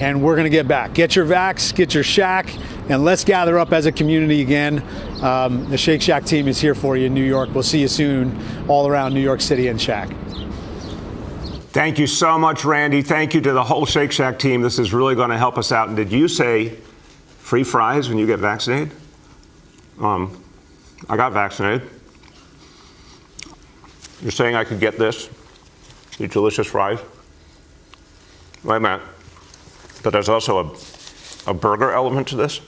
And we're going to get back. Get your vax, get your Shack, and let's gather up as a community again. The Shake Shack team is here for you in New York. We'll see you soon all around New York City and Shack. Thank you so much, Randy. Thank you to the whole Shake Shack team. This is really going to help us out. And did you say free fries when you get vaccinated? I got vaccinated. You're saying I could get this? These delicious fries? Wait a minute. But there's also a burger element to this?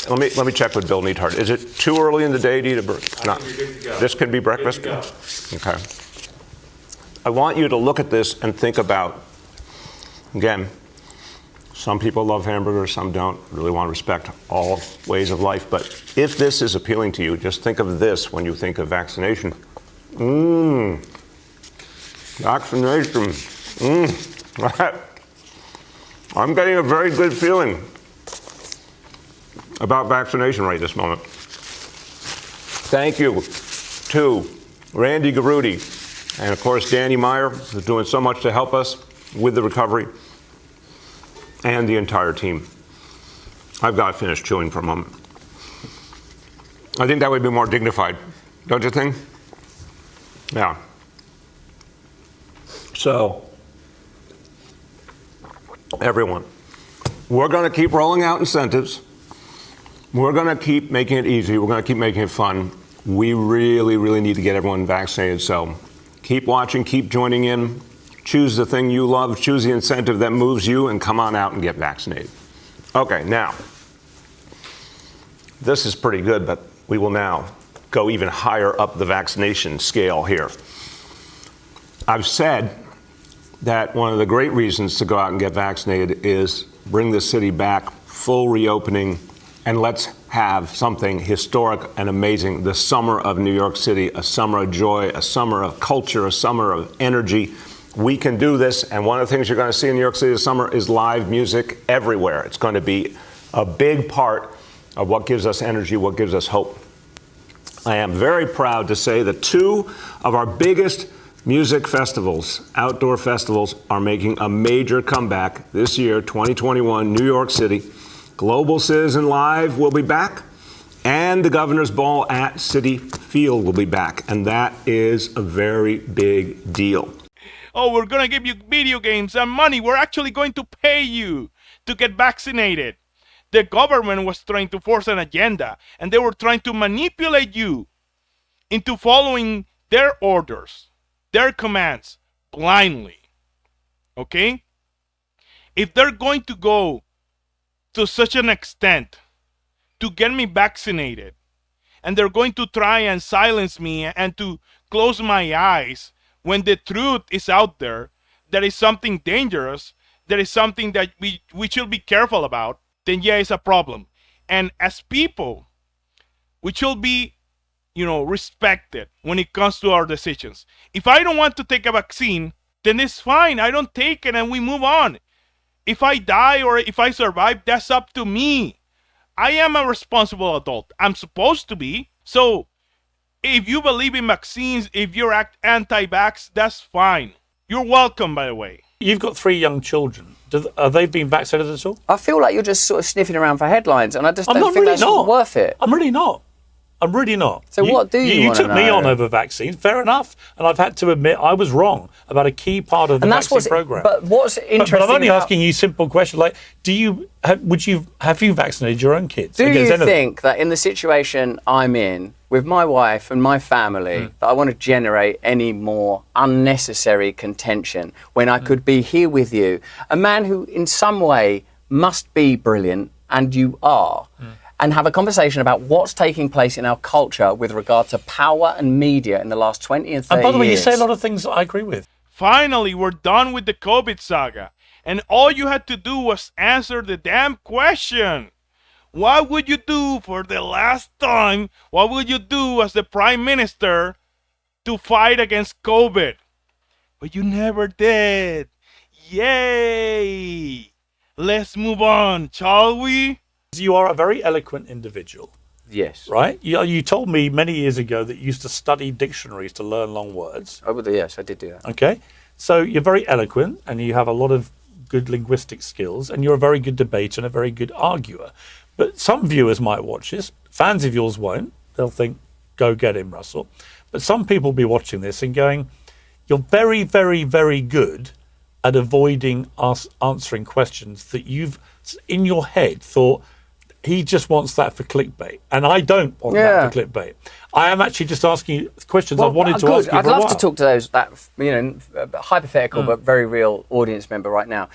Let me check with Bill Neathart. Is it too early in the day to eat a burger? No. This can be breakfast? Okay. I want you to look at this and think about, again, some people love hamburgers, some don't. Really want to respect all ways of life. But if this is appealing to you, just think of this when you think of vaccination. Vaccination. I'm getting a very good feeling about vaccination right this moment. Thank you to Randy Garutti and, of course, Danny Meyer, who's doing so much to help us with the recovery, and the entire team. I've got to finish chewing for a moment. I think that would be more dignified, don't you think? Yeah. So, everyone, we're going to keep rolling out incentives. We're going to keep making it easy. We're going to keep making it fun. We really, really need to get everyone vaccinated. So keep watching, keep joining in. Choose the thing you love. Choose the incentive that moves you, and come on out and get vaccinated. Okay, now, this is pretty good, but we will now go even higher up the vaccination scale here. I've said that one of the great reasons to go out and get vaccinated is bring the city back, full reopening, and let's have something historic and amazing. The summer of New York City, a summer of joy, a summer of culture, a summer of energy. We can do this, and one of the things you're going to see in New York City this summer is live music everywhere. It's going to be a big part of what gives us energy, what gives us hope. I am very proud to say that two of our biggest music festivals, outdoor festivals, are making a major comeback this year, 2021, New York City. Global Citizen Live will be back, and the Governor's Ball at Citi Field will be back, and that is a very big deal. Oh, we're going to give you video games and money. We're actually going to pay you to get vaccinated. The government was trying to force an agenda, and they were trying to manipulate you into following their orders, their commands, blindly. Okay? If they're going to go to such an extent to get me vaccinated, and they're going to try and silence me and to close my eyes when the truth is out there, that is something dangerous, that is something that we should be careful about, then yeah, it's a problem. And as people, we should be, respected when it comes to our decisions. If I don't want to take a vaccine, then it's fine. I don't take it and we move on. If I die or if I survive, that's up to me. I am a responsible adult. I'm supposed to be. So if you believe in vaccines, if you're anti-vax, that's fine. You're welcome, by the way. You've got 3 young children. Are they being vaccinated at all? I feel like you're just sort of sniffing around for headlines, and I just don't think that's worth it. I'm really not. So what do you want to know? You took me on over vaccines, fair enough, and I've had to admit I was wrong about a key part of the vaccine program. But what's interesting? But I'm only asking you simple questions like, have you vaccinated your own kids? Do you think that in the situation I'm in with my wife and my family, that I want to generate any more unnecessary contention when I could be here with you, a man who in some way must be brilliant, and you are. and have a conversation about what's taking place in our culture with regard to power and media in the last 20 and 30 years. And by the way, you say a lot of things that I agree with. Finally, we're done with the COVID saga, and all you had to do was answer the damn question. What would you do for the last time? What would you do as the Prime Minister to fight against COVID? But you never did. Yay! Let's move on, shall we? You are a very eloquent individual. Yes. Right? You told me many years ago that you used to study dictionaries to learn long words. Yes, I did do that. Okay. So you're very eloquent and you have a lot of good linguistic skills and you're a very good debater and a very good arguer. But some viewers might watch this. Fans of yours won't. They'll think, go get him, Russell. But some people will be watching this and going, you're very, very, very good at avoiding us answering questions that you've, in your head, thought, he just wants that for clickbait. And I don't want that for clickbait. I am actually just asking you questions I've wanted to ask you for I'd a love while. to talk to that hypothetical but very real audience member right now.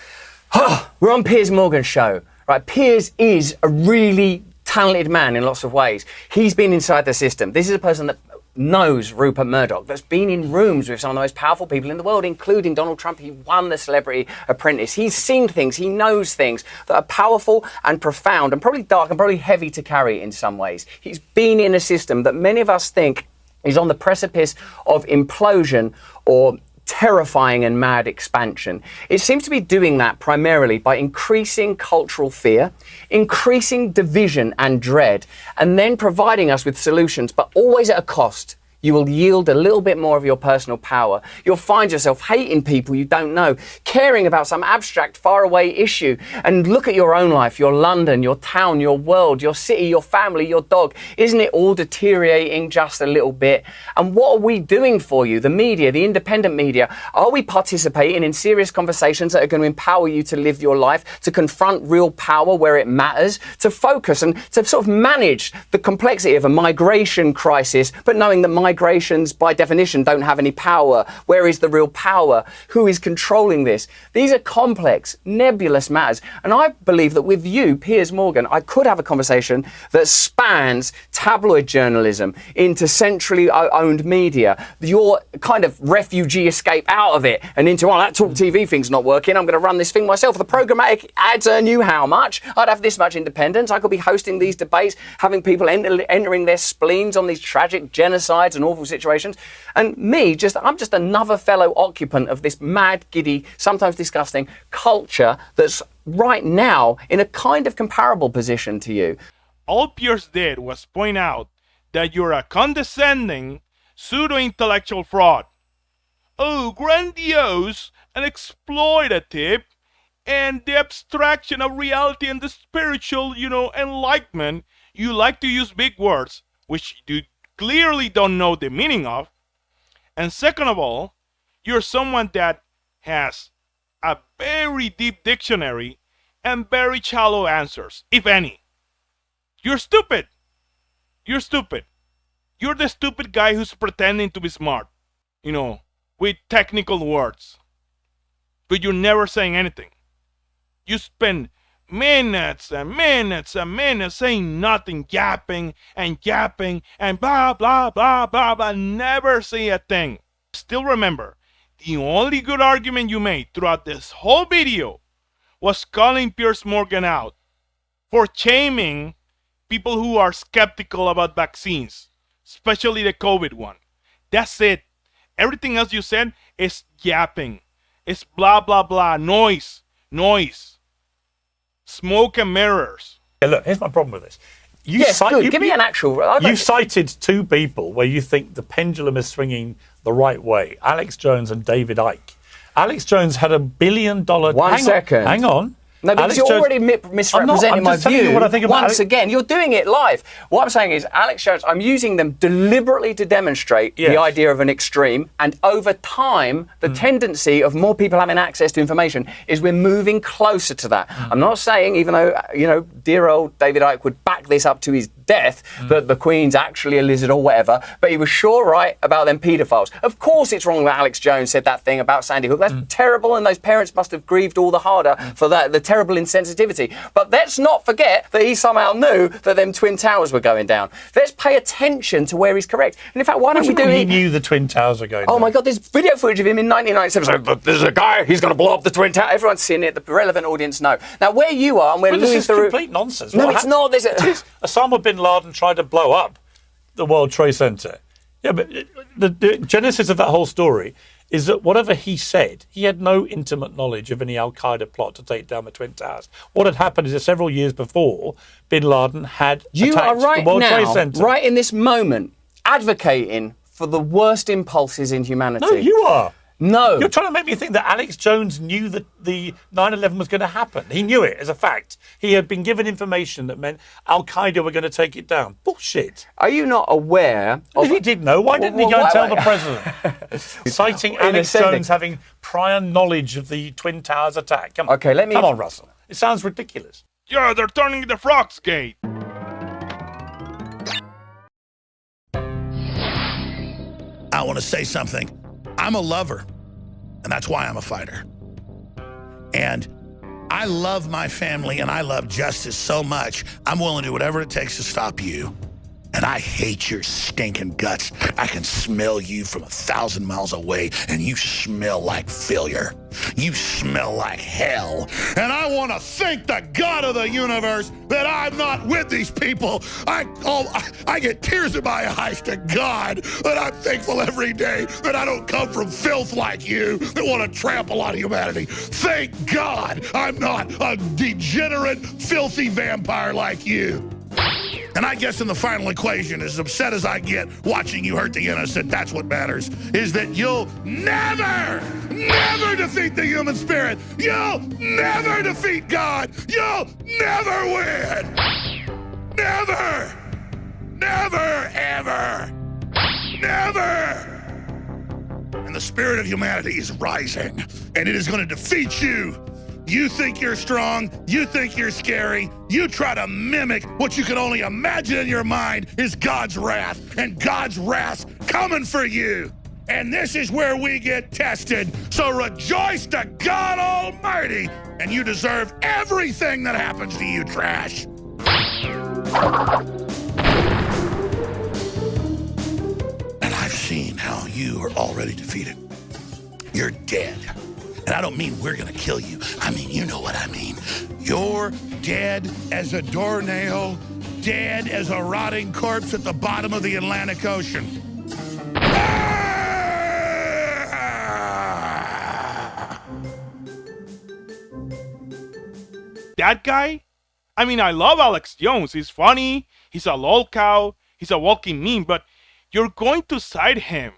We're on Piers Morgan's show, right? Piers is a really talented man in lots of ways. He's been inside the system. This is a person that knows Rupert Murdoch, that's been in rooms with some of the most powerful people in the world, including Donald Trump. He won the Celebrity Apprentice. He's seen things, he knows things that are powerful and profound and probably dark and probably heavy to carry in some ways. He's been in a system that many of us think is on the precipice of implosion or terrifying and mad expansion. It seems to be doing that primarily by increasing cultural fear, increasing division and dread, and then providing us with solutions, but always at a cost. You will yield a little bit more of your personal power. You'll find yourself hating people you don't know, caring about some abstract, faraway issue. And look at your own life, your London, your town, your world, your city, your family, your dog. Isn't it all deteriorating just a little bit? And what are we doing for you? The media, the independent media, are we participating in serious conversations that are going to empower you to live your life, to confront real power where it matters, to focus and to sort of manage the complexity of a migration crisis, but knowing that migrations, by definition, don't have any power. Where is the real power? Who is controlling this? These are complex, nebulous matters. And I believe that with you, Piers Morgan, I could have a conversation that spans tabloid journalism into centrally owned media, your kind of refugee escape out of it and into, that Talk TV thing's not working, I'm going to run this thing myself. The programmatic ads earn you how much? I'd have this much independence. I could be hosting these debates, having people entering their spleens on these tragic genocides and awful situations. And I'm just another fellow occupant of this mad, giddy, sometimes disgusting culture that's right now in a kind of comparable position to you. All Piers did was point out that you're a condescending, pseudo-intellectual fraud. Oh, grandiose and exploitative, and the abstraction of reality and the spiritual, enlightenment. You like to use big words, which you clearly don't know the meaning of. And second of all, you're someone that has a very deep dictionary and very shallow answers, if any. You're stupid. You're stupid. You're the stupid guy who's pretending to be smart, with technical words. But you're never saying anything. You spend minutes and minutes and minutes saying nothing, yapping and blah, blah, blah, blah, blah, never say a thing. Still remember, the only good argument you made throughout this whole video was calling Piers Morgan out for shaming people who are skeptical about vaccines, especially the COVID one. That's it. Everything else you said is yapping. It's blah, blah, blah, noise. Smoke and mirrors. Yeah, look, here's my problem with this. Give me an actual... You cited two people where you think the pendulum is swinging the right way. Alex Jones and David Icke. Alex Jones had $1 billion... Hang on. No, because you're already misrepresenting my view. What I think about Once again, you're doing it live. What I'm saying is, Alex Jones, I'm using them deliberately to demonstrate the idea of an extreme. And over time, the tendency of more people having access to information is we're moving closer to that. I'm not saying, even though, dear old David Icke would back this up to his death that the Queen's actually a lizard or whatever, but he was sure right about them paedophiles. Of course it's wrong that Alex Jones said that thing about Sandy Hook. That's terrible, and those parents must have grieved all the harder for that, the terrible insensitivity. But let's not forget that he somehow knew that them Twin Towers were going down. Let's pay attention to where he's correct. And in fact, why don't we do it? He knew the Twin Towers were going down. Oh my God, there's video footage of him in 1997 saying, there's a guy, he's going to blow up the Twin Towers. Everyone's seen it, the relevant audience know. Now, where you are, and we're looking through... This is complete nonsense. No, it's not. Osama bin Laden tried to blow up the World Trade Center. Yeah, but the genesis of that whole story is that whatever he said, he had no intimate knowledge of any Al-Qaeda plot to take down the Twin Towers. What had happened is that several years before, bin Laden had attacked the World Trade Center. Right in this moment, advocating for the worst impulses in humanity. No, you are. No. You're trying to make me think that Alex Jones knew that the 9/11 was going to happen. He knew it as a fact. He had been given information that meant Al-Qaeda were going to take it down. Bullshit. Are you not aware of... If he did know, why didn't he go and tell the president? Citing Alex Jones having prior knowledge of the Twin Towers attack. Come on. Okay, Come on, Russell. It sounds ridiculous. Yeah, they're turning the frogs gate. I want to say something. I'm a lover, and that's why I'm a fighter. And I love my family, and I love justice so much, I'm willing to do whatever it takes to stop you. And I hate your stinking guts. I can smell you from 1,000 miles away, and you smell like failure. You smell like hell. And I want to thank the God of the universe that I'm not with these people. I get tears in my eyes to God that I'm thankful every day that I don't come from filth like you that want to trample on humanity. Thank God I'm not a degenerate, filthy vampire like you. And I guess in the final equation, as upset as I get watching you hurt the innocent, that's what matters, is that you'll never defeat the human spirit. You'll never defeat God. You'll never win. Never. Never, ever. Never. And the spirit of humanity is rising, and it is going to defeat you. You think you're strong, you think you're scary, you try to mimic what you can only imagine in your mind is God's wrath, and God's wrath's coming for you. And this is where we get tested. So rejoice to God Almighty, and you deserve everything that happens to you, trash. And I've seen how you are already defeated. You're dead. And I don't mean we're gonna kill you. I mean, you know what I mean. You're dead as a doornail, dead as a rotting corpse at the bottom of the Atlantic Ocean. That guy? I mean, I love Alex Jones. He's funny, he's a lol cow, he's a walking meme, but you're going to cite him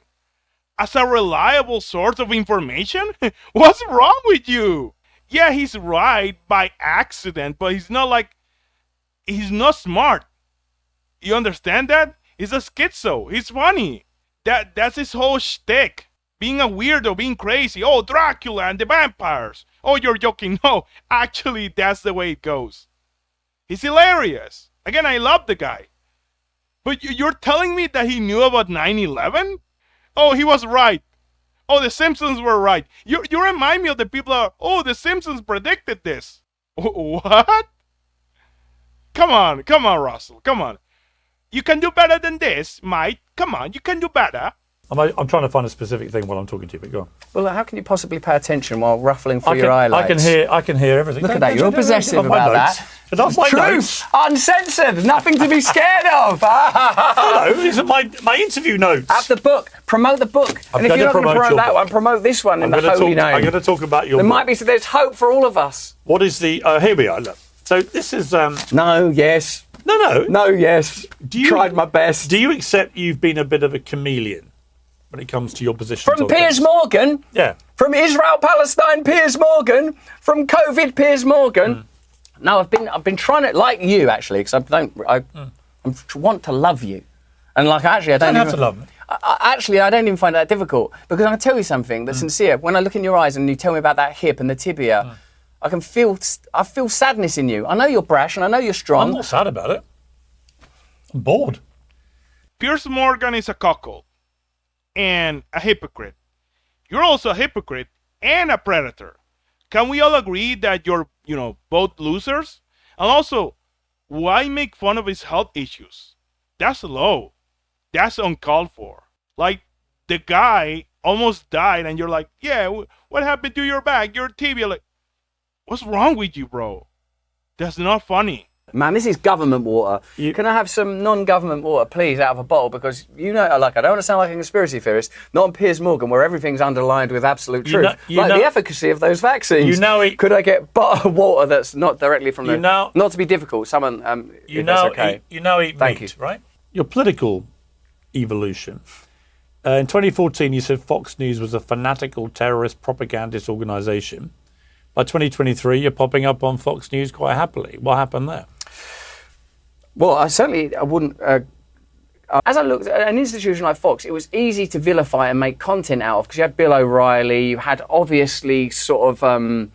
as a reliable source of information? What's wrong with you? Yeah, he's right by accident, but he's not smart. You understand that? He's a schizo. He's funny. That's his whole shtick. Being a weirdo, being crazy. Oh, Dracula and the vampires. Oh, you're joking. No, actually, that's the way it goes. He's hilarious. Again, I love the guy. But you're telling me that he knew about 9/11? Oh, he was right. Oh, the Simpsons were right. You remind me of the people that, oh, the Simpsons predicted this. What? Come on, Russell. Come on. You can do better than this, mate. Come on, you can do better. I'm trying to find a specific thing while I'm talking to you, but go on. Well, how can you possibly pay attention while ruffling through your highlights? I can hear everything. Look at that, you're possessive about that. That's my Truth, notes. uncensored, nothing to be scared of. No, these are my interview notes. At the book, promote the book. And if you're not going to promote that one, promote this one in the holy name. I'm going to talk about your book. There might be, so there's hope for all of us. What is the, here we are, look. So this is... No, yes. No, yes. Tried my best. Do you accept you've been a bit of a chameleon when it comes to your position? From Piers Morgan? Yeah. From Israel-Palestine, Piers Morgan? From COVID, Piers Morgan? No, I've been trying to, like you actually, because I want to love you, and like actually I don't have to love me. I don't even find that difficult, because I tell you something that's sincere. When I look in your eyes and you tell me about that hip and the tibia, I feel sadness in you. I know you're brash and I know you're strong. I'm not sad about it. I'm bored. Piers Morgan is a cuckold and a hypocrite. You're also a hypocrite and a predator. Can we all agree that you're, both losers? And also, why make fun of his health issues? That's low. That's uncalled for. Like, the guy almost died and you're like, yeah, what happened to your back, your tibia? Like, what's wrong with you, bro? That's not funny. Man, this is government water. Can I have some non-government water, please, out of a bottle? Because, I don't want to sound like a conspiracy theorist, not on Piers Morgan, where everything's underlined with absolute truth. The efficacy of those vaccines. Could I get water that's not directly from not to be difficult, someone, if that's okay. Thank you. Right? Your political evolution. In 2014, you said Fox News was a fanatical terrorist propagandist organisation. By 2023, you're popping up on Fox News quite happily. What happened there? Well, I wouldn't. As I looked at an institution like Fox, it was easy to vilify and make content out of because you had Bill O'Reilly, you had obviously sort of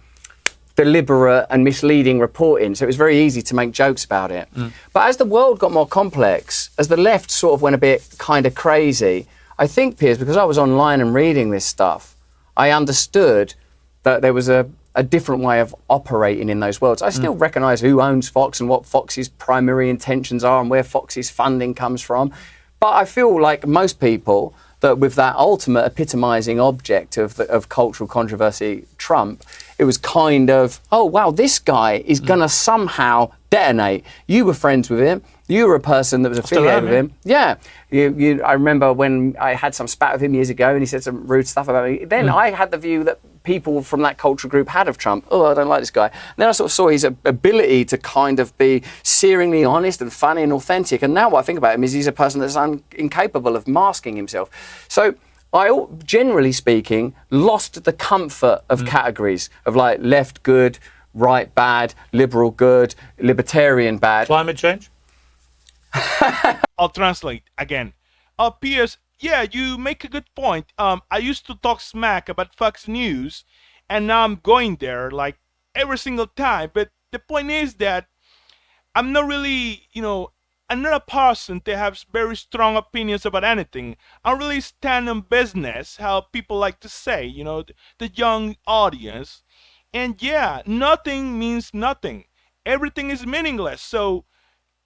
deliberate and misleading reporting, so it was very easy to make jokes about it. But as the world got more complex, as the left sort of went a bit kind of crazy, I think, Piers, because I was online and reading this stuff, I understood that there was a different way of operating in those worlds. I still recognise who owns Fox and what Fox's primary intentions are and where Fox's funding comes from. But I feel like most people, that with that ultimate epitomising object of cultural controversy, Trump, it was kind of, oh, wow, this guy is going to somehow detonate. You were friends with him. You were a person that was affiliated with him. Yeah. I remember when I had some spat with him years ago and he said some rude stuff about me. Then I had the view that people from that cultural group had of Trump. Oh, I don't like this guy. And then I sort of saw his ability to kind of be searingly honest and funny and authentic. And now what I think about him is he's a person that's incapable of masking himself. So I, generally speaking, lost the comfort of categories of like left good, right bad, liberal good, libertarian bad. Climate change? I'll translate again. Piers, yeah, you make a good point. I used to talk smack about Fox News, and now I'm going there like every single time. But the point is that I'm not really, I'm not a person that has very strong opinions about anything. I really stand on business, how people like to say, the young audience. And yeah, nothing means nothing. Everything is meaningless. So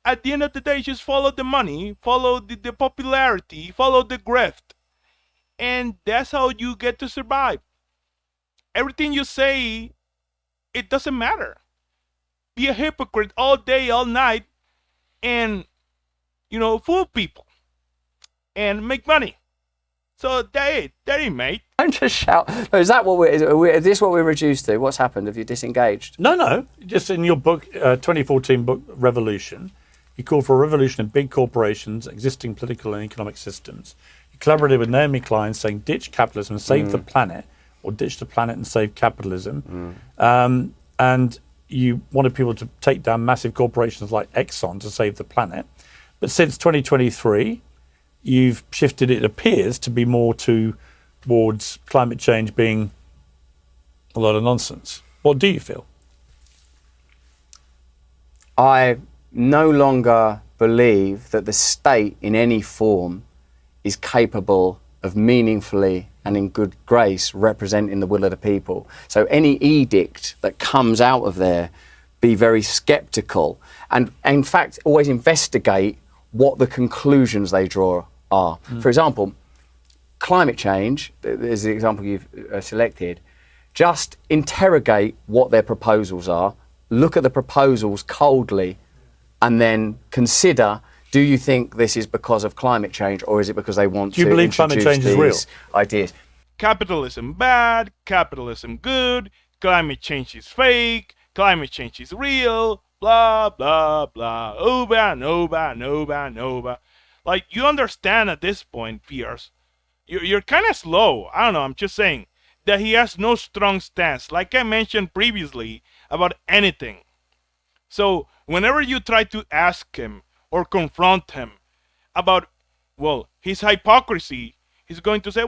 at the end of the day, just follow the money, follow the popularity, follow the grift. And that's how you get to survive. Everything you say, it doesn't matter. Be a hypocrite all day, all night, and, fool people. And make money. So that it, mate. Don't just shout. Is that what is this what we're reduced to? What's happened? Have you disengaged? No. Just in your book, 2014 book, Revolution, you called for a revolution in big corporations, existing political and economic systems. You collaborated with Naomi Klein saying ditch capitalism and save the planet, or ditch the planet and save capitalism. And you wanted people to take down massive corporations like Exxon to save the planet. But since 2023, you've shifted, it appears, to be more towards climate change being a lot of nonsense. What do you feel? I no longer believe that the state in any form is capable of meaningfully and in good grace representing the will of the people. So any edict that comes out of there, be very sceptical and in fact always investigate what the conclusions they draw are. For example, climate change is the example you've selected. Just interrogate what their proposals are, look at the proposals coldly, and then consider, do you think this is because of climate change or is it because they want to introduce climate change is real? Ideas? Capitalism bad, capitalism good, climate change is fake, climate change is real, blah, blah, blah, over, nova. Like, you understand at this point, Piers, you're kind of slow. I don't know, I'm just saying that he has no strong stance, like I mentioned previously, about anything. So whenever you try to ask him or confront him about, his hypocrisy, he's going to say,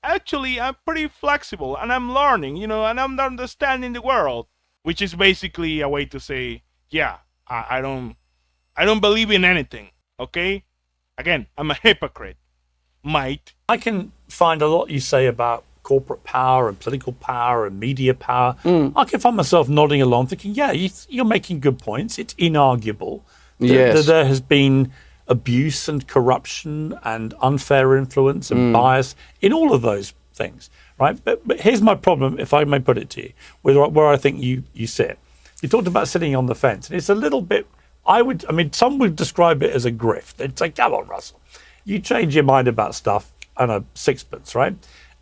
actually, I'm pretty flexible and I'm learning, and I'm understanding the world, which is basically a way to say, yeah, I don't believe in anything. Okay? Again, I'm a hypocrite. Might. I can find a lot you say about corporate power and political power and media power. I can find myself nodding along thinking, yeah, you're making good points. It's inarguable that there has been abuse and corruption and unfair influence and bias in all of those things, right? But here's my problem, if I may put it to you, where I think you sit. You talked about sitting on the fence, and it's a little bit, some would describe it as a grift. They'd say, come on, Russell, you change your mind about stuff and a sixpence, right?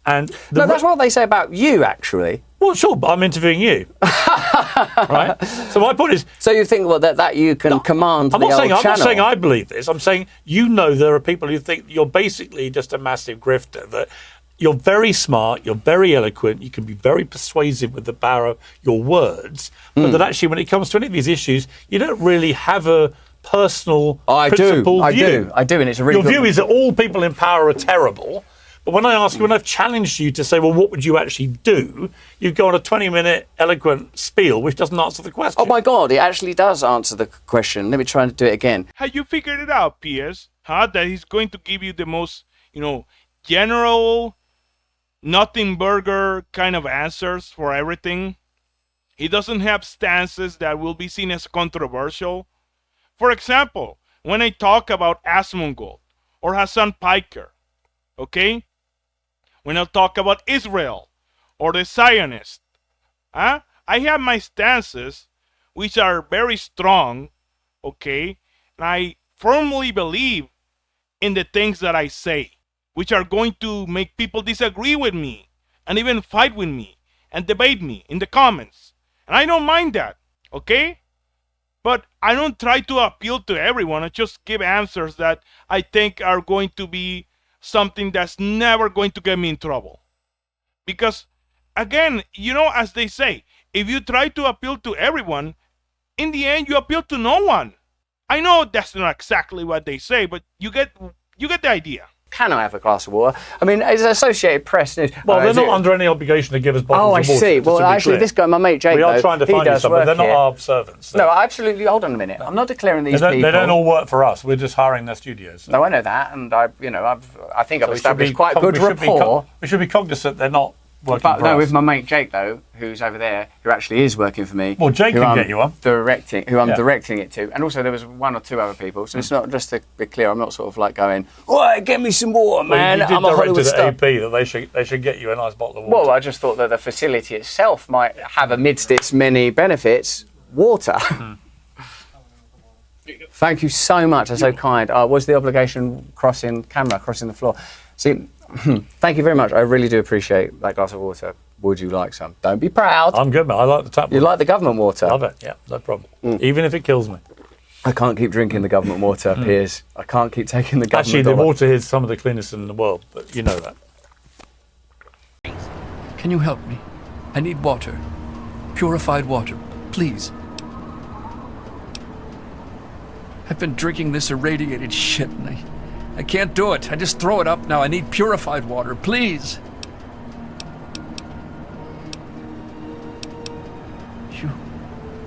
And no, that's what they say about you, actually. Well, sure, but I'm interviewing you, right? So my point is... So you think that you can command the old channel? I'm not saying I believe this. I'm saying there are people who think you're basically just a massive grifter, that you're very smart, you're very eloquent, you can be very persuasive with the power of your words, but that actually when it comes to any of these issues, you don't really have a personal, principled view. I do, and it's a really Your view is that all people in power are terrible. But when I've challenged you to say, well, what would you actually do? You go on a 20-minute eloquent spiel, which doesn't answer the question. Oh, my God, it actually does answer the question. Let me try and do it again. Have you figured it out, Piers? That he's going to give you the most, general, nothing burger kind of answers for everything? He doesn't have stances that will be seen as controversial. For example, when I talk about Asmongold or Hassan Piker, okay? When I talk about Israel or the Zionists, I have my stances, which are very strong, okay? And I firmly believe in the things that I say, which are going to make people disagree with me and even fight with me and debate me in the comments. And I don't mind that, okay? But I don't try to appeal to everyone. I just give answers that I think are going to be something that's never going to get me in trouble. Because, again, as they say, if you try to appeal to everyone, in the end, you appeal to no one. I know that's not exactly what they say, but you get the idea. Can I have a glass of water? I mean, it's Associated Press news. Well, they're not under any obligation to give us bottles of water. Oh, I see. Well, actually, this guy, my mate Jake, we are trying to find you some, but they're not our servants. No, absolutely. Hold on a minute. I'm not declaring these people. They don't all work for us. We're just hiring their studios. So. No, I know that, and I think I've established quite good rapport. We should be cognizant they're not working for us. No, with my mate Jake though, who's over there, who actually is working for me. Well, Jake can get you one. Who I'm directing it to, and also there was one or two other people. So it's not, just to be clear, I'm not sort of like going, "Oh, get me some water, man." You did direct to the AP that they should get you a nice bottle of water. Well, I just thought that the facility itself might have, amidst its many benefits, water. Thank you so much. That's so kind. Was the obligation crossing the floor? See. Thank you very much. I really do appreciate that glass of water. Would you like some? Don't be proud. I'm good, man. I like the tap water. You like the government water? Love it. Yeah, no problem. Even if it kills me. I can't keep drinking the government water, Piers. I can't keep taking the government Actually, the water is some of the cleanest in the world, but you know that. Can you help me? I need water. Purified water, please. I've been drinking this irradiated shit and I can't do it. I just throw it up now. I need purified water, please.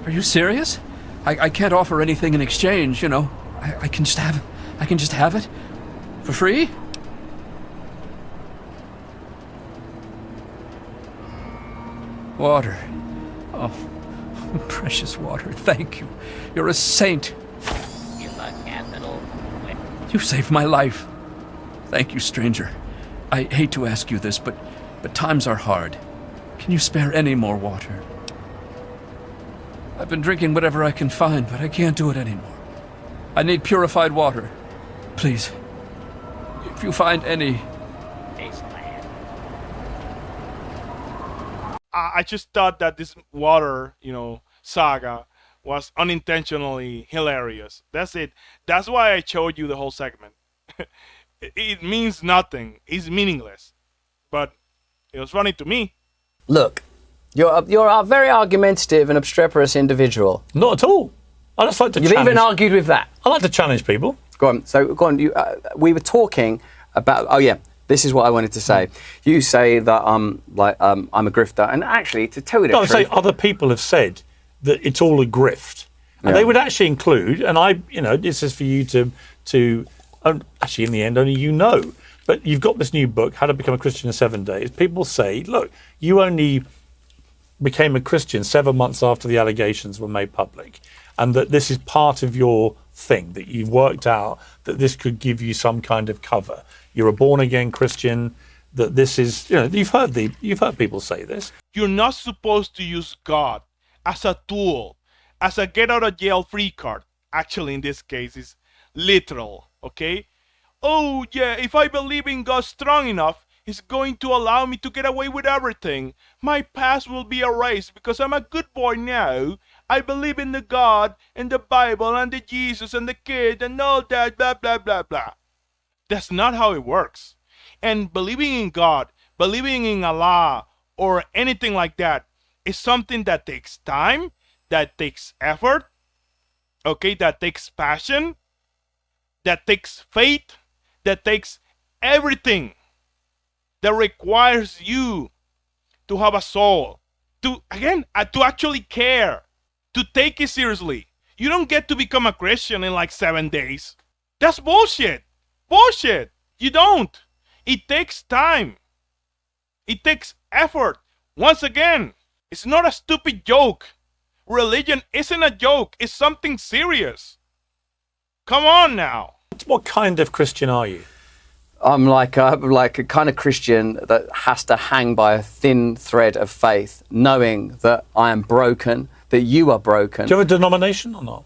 Are you serious? I can't offer anything in exchange, I can just have it for free? Water. Oh, precious water. Thank you. You're a saint. You saved my life. Thank you, stranger. I hate to ask you this, but times are hard. Can you spare any more water? I've been drinking whatever I can find, but I can't do it anymore. I need purified water. Please, if you find any. I just thought that this water, saga was unintentionally hilarious. That's it. That's why I showed you the whole segment. It means nothing. It's meaningless. But it was funny to me. Look, you're a very argumentative and obstreperous individual. Not at all. I just like to challenge. You've even argued with that. I like to challenge people. Go on. So, go on. We were talking about... Oh, yeah. This is what I wanted to say. You say that I'm a grifter. And actually, to tell you the truth... No, I say other people have said that it's all a grift. And they would actually include, and this is for you to actually in the end only you know, but you've got this new book, How to Become a Christian in 7 Days. People say, look, you only became a Christian 7 months after the allegations were made public, and that this is part of your thing, that you've worked out that this could give you some kind of cover. You're a born-again Christian, that this is, you've heard people say this. You're not supposed to use God as a tool, as a get-out-of-jail-free card. Actually, in this case, it's literal, okay? Oh, yeah, if I believe in God strong enough, He's going to allow me to get away with everything. My past will be erased because I'm a good boy now. I believe in the God and the Bible and the Jesus and the kid and all that, blah, blah, blah, blah. That's not how it works. And believing in God, believing in Allah, or anything like that is something that takes time, that takes effort, okay, that takes passion, that takes faith, that takes everything, that requires you to have a soul, to actually care, to take it seriously. You don't get to become a Christian in like 7 days. That's bullshit. Bullshit. You don't. It takes time. It takes effort. Once again, it's not a stupid joke. Religion isn't a joke. It's something serious. Come on now. What kind of Christian are you? I'm like a kind of Christian that has to hang by a thin thread of faith, knowing that I am broken, that you are broken. Do you have a denomination or not?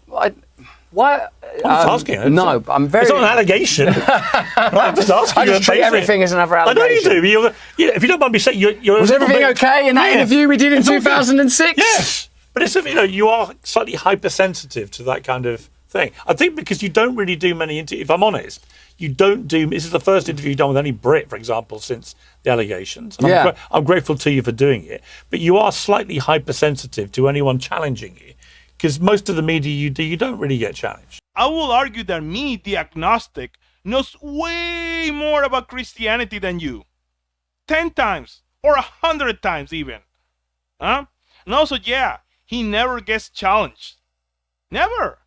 Why? I'm just asking. No, I'm very. It's not an allegation. I'm just asking. I just treat everything as another allegation. I know you do. If you don't mind me saying, you're. Was everything okay in that interview we did in 2006? Yes, but it's you are slightly hypersensitive to that kind of thing. I think because you don't really do many interviews. If I'm honest, you don't do. This is the first interview you've done with any Brit, for example, since the allegations. And I'm grateful to you for doing it. But you are slightly hypersensitive to anyone challenging you, because most of the media you don't really get challenged. I will argue that me, the agnostic, knows way more about Christianity than you. 10 times or 100 times even. Huh? And also, he never gets challenged. Never.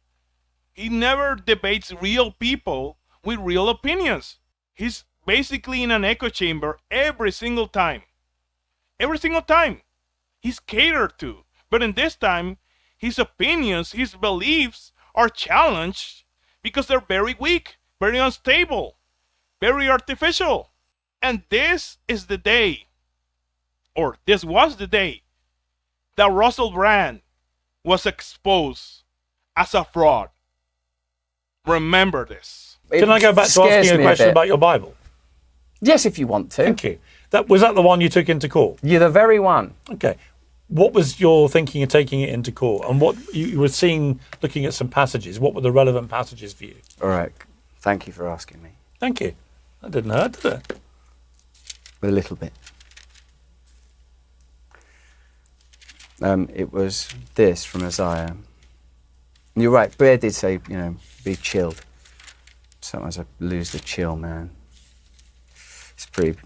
He never debates real people with real opinions. He's basically in an echo chamber every single time. Every single time. He's catered to. But in this time, his opinions, his beliefs are challenged because they're very weak, very unstable, very artificial. And this is the day, or this was the day, that Russell Brand was exposed as a fraud. Remember this. Can I go back to asking you a question about your Bible? Yes, if you want to. Thank you. Was that the one you took into court? You're the very one. Okay. What was your thinking of taking it into court? And what you were seeing, looking at some passages, what were the relevant passages for you? All right. Thank you for asking me. Thank you. That didn't hurt, did it? A little bit. It was this from Isaiah. You're right. Bear did say, be chilled. Sometimes I lose the chill, man. It's pretty...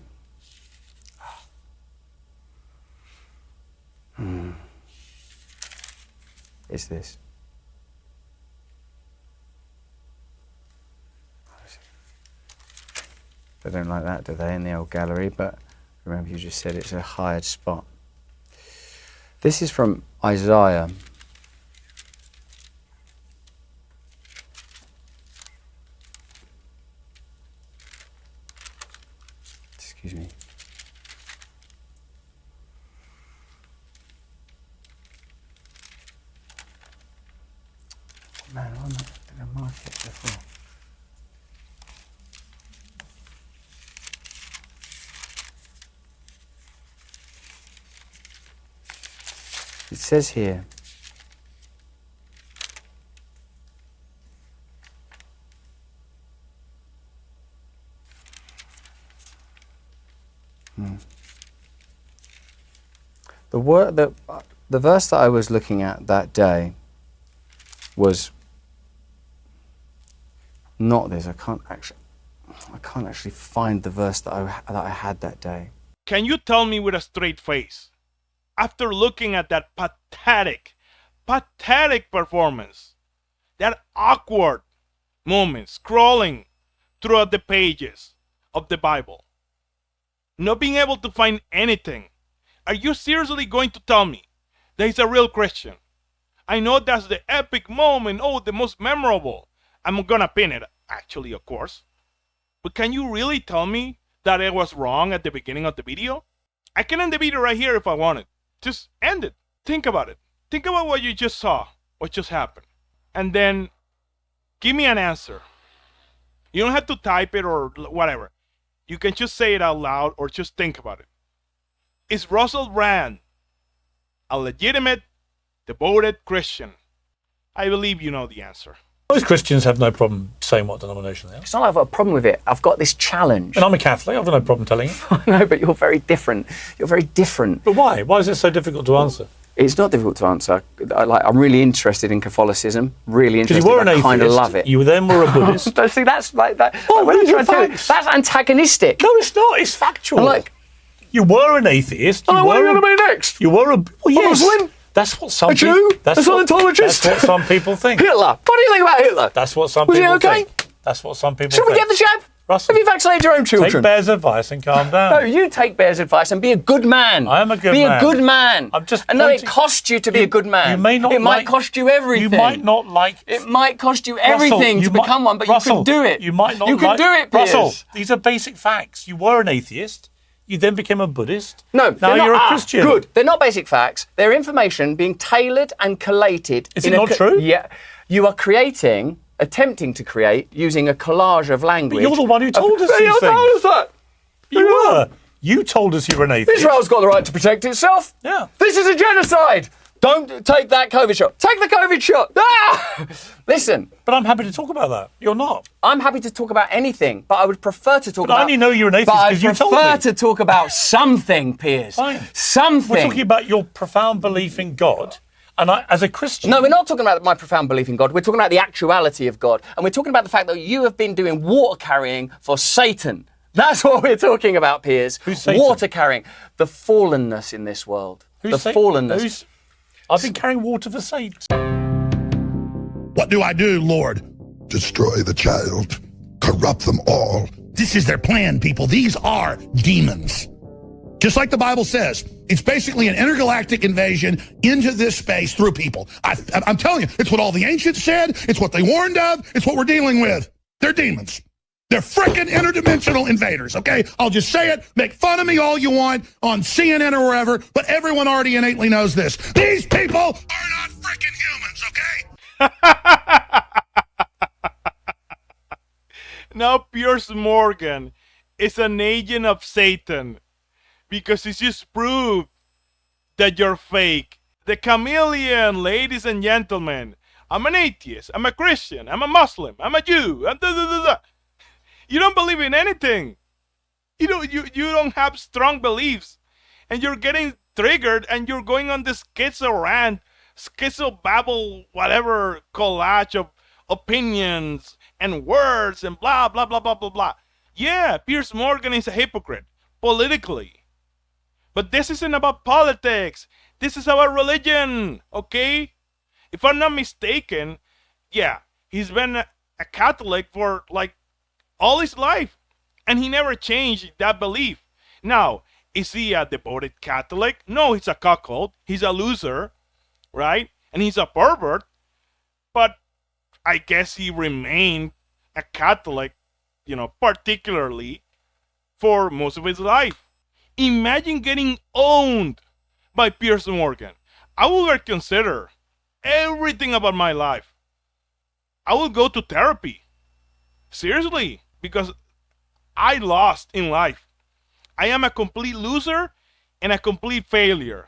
Is this? They don't like that, do they, in the old gallery? But remember, you just said it's a hired spot. This is from Isaiah. Excuse me. Man, why not? Did I mark it before? It says here, the verse that I was looking at that day was not this. I can't actually find the verse that I had that day. Can you tell me with a straight face, after looking at that pathetic performance, That awkward moment scrolling throughout the pages of the Bible. Not being able to find anything. Are you seriously going to tell me that he's a real Christian? I know that's the epic moment. Oh, the most memorable. I'm gonna pin it, actually, of course. But can you really tell me that it was wrong at the beginning of the video? I can end the video right here if I wanted. Just end it. Think about it. Think about what you just saw, what just happened. And then give me an answer. You don't have to type it or whatever. You can just say it out loud or just think about it. Is Russell Brand a legitimate, devoted Christian? I believe you know the answer. Most Christians have no problem saying what denomination they are. It's not like I've got a problem with it. I've got this challenge. And I'm a Catholic. I've got no problem telling you. I know, but you're very different. You're very different. But why? Why is it so difficult to answer? It's not difficult to answer. I'm really interested in Catholicism. Really interested. Because you were an I atheist. kind of love it. You then were a Buddhist. See, that's like that. Oh, Like, these are facts. that's antagonistic. No, it's not. It's factual. I'm like, you were an atheist. what are you going to be next? You were a... Well, yes. Muslim? That's what some A Jew? people... That's a Scientologist? That's what some people think. Hitler. What do you think about Hitler? That's what some Was people he okay? think. That's what some people Should we think. get the jab? Russell, Have you vaccinated your own children? take Bear's advice and calm down. No, you take Bear's advice and be a good man. I am a good man. Be man. a good man. I'm just and no, it pointing- costs you to be a good man. You may not It might like- cost you everything. You might not like... It might cost you everything Russell, to become one, but Russell, you can do it. You might not You can like... do it, Piers. Russell, these are basic facts. You were an atheist. You then became a Buddhist. No, now they're you're not, a Christian. Good. They're not basic facts. They're information being tailored and collated. Is it not true? Yeah. You are attempting to create, using a collage of language. But you're the one who told us these You things. told us that. You were. You told us you were an atheist. Israel's got the right to protect itself. Yeah. This is a genocide. Don't take that COVID shot. Take the COVID shot. Ah! Listen. But I'm happy to talk about that. You're not. I'm happy to talk about anything, but I would prefer to talk But about... I only know you're an atheist because you told me. But I prefer to talk about something, Piers. Fine. Something. We're talking about your profound belief in God. And I, as a Christian... No, we're not talking about my profound belief in God. We're talking about the actuality of God. And we're talking about the fact that you have been doing water carrying for Satan. That's what we're talking about, Piers. Who's Satan? Water carrying. The fallenness in this world. Who's the Satan? fallenness. I've been carrying water for Satan. What do I do, Lord? Destroy the child. Corrupt them all. This is their plan, people. These are demons. Just like the Bible says, it's basically an intergalactic invasion into this space through people. I'm telling you, it's what all the ancients said. It's what they warned of. It's what we're dealing with. They're demons. They're frickin' interdimensional invaders, okay? I'll just say it. Make fun of me all you want on CNN or wherever, but everyone already innately knows this. These people are not frickin' humans, okay? Now Piers Morgan is an agent of Satan because it's just proved that you're fake. The Chameleon, ladies and gentlemen. I'm an atheist. I'm a Christian. I'm a Muslim. I'm a Jew. You don't believe in anything. You don't have strong beliefs. And you're getting triggered and you're going on this schizo rant, schizo babble, whatever collage of opinions and words and blah, blah, blah, blah, blah, blah. Yeah, Piers Morgan is a hypocrite, politically. But this isn't about politics. This is about religion, okay? If I'm not mistaken, yeah, he's been a Catholic for like all his life. And he never changed that belief. Now, is he a devoted Catholic? No, he's a cuckold. He's a loser, right? And he's a pervert. But I guess he remained a Catholic, particularly for most of his life. Imagine getting owned by Piers Morgan. I would consider everything about my life. I will go to therapy. Seriously, because I lost in life. I am a complete loser and a complete failure.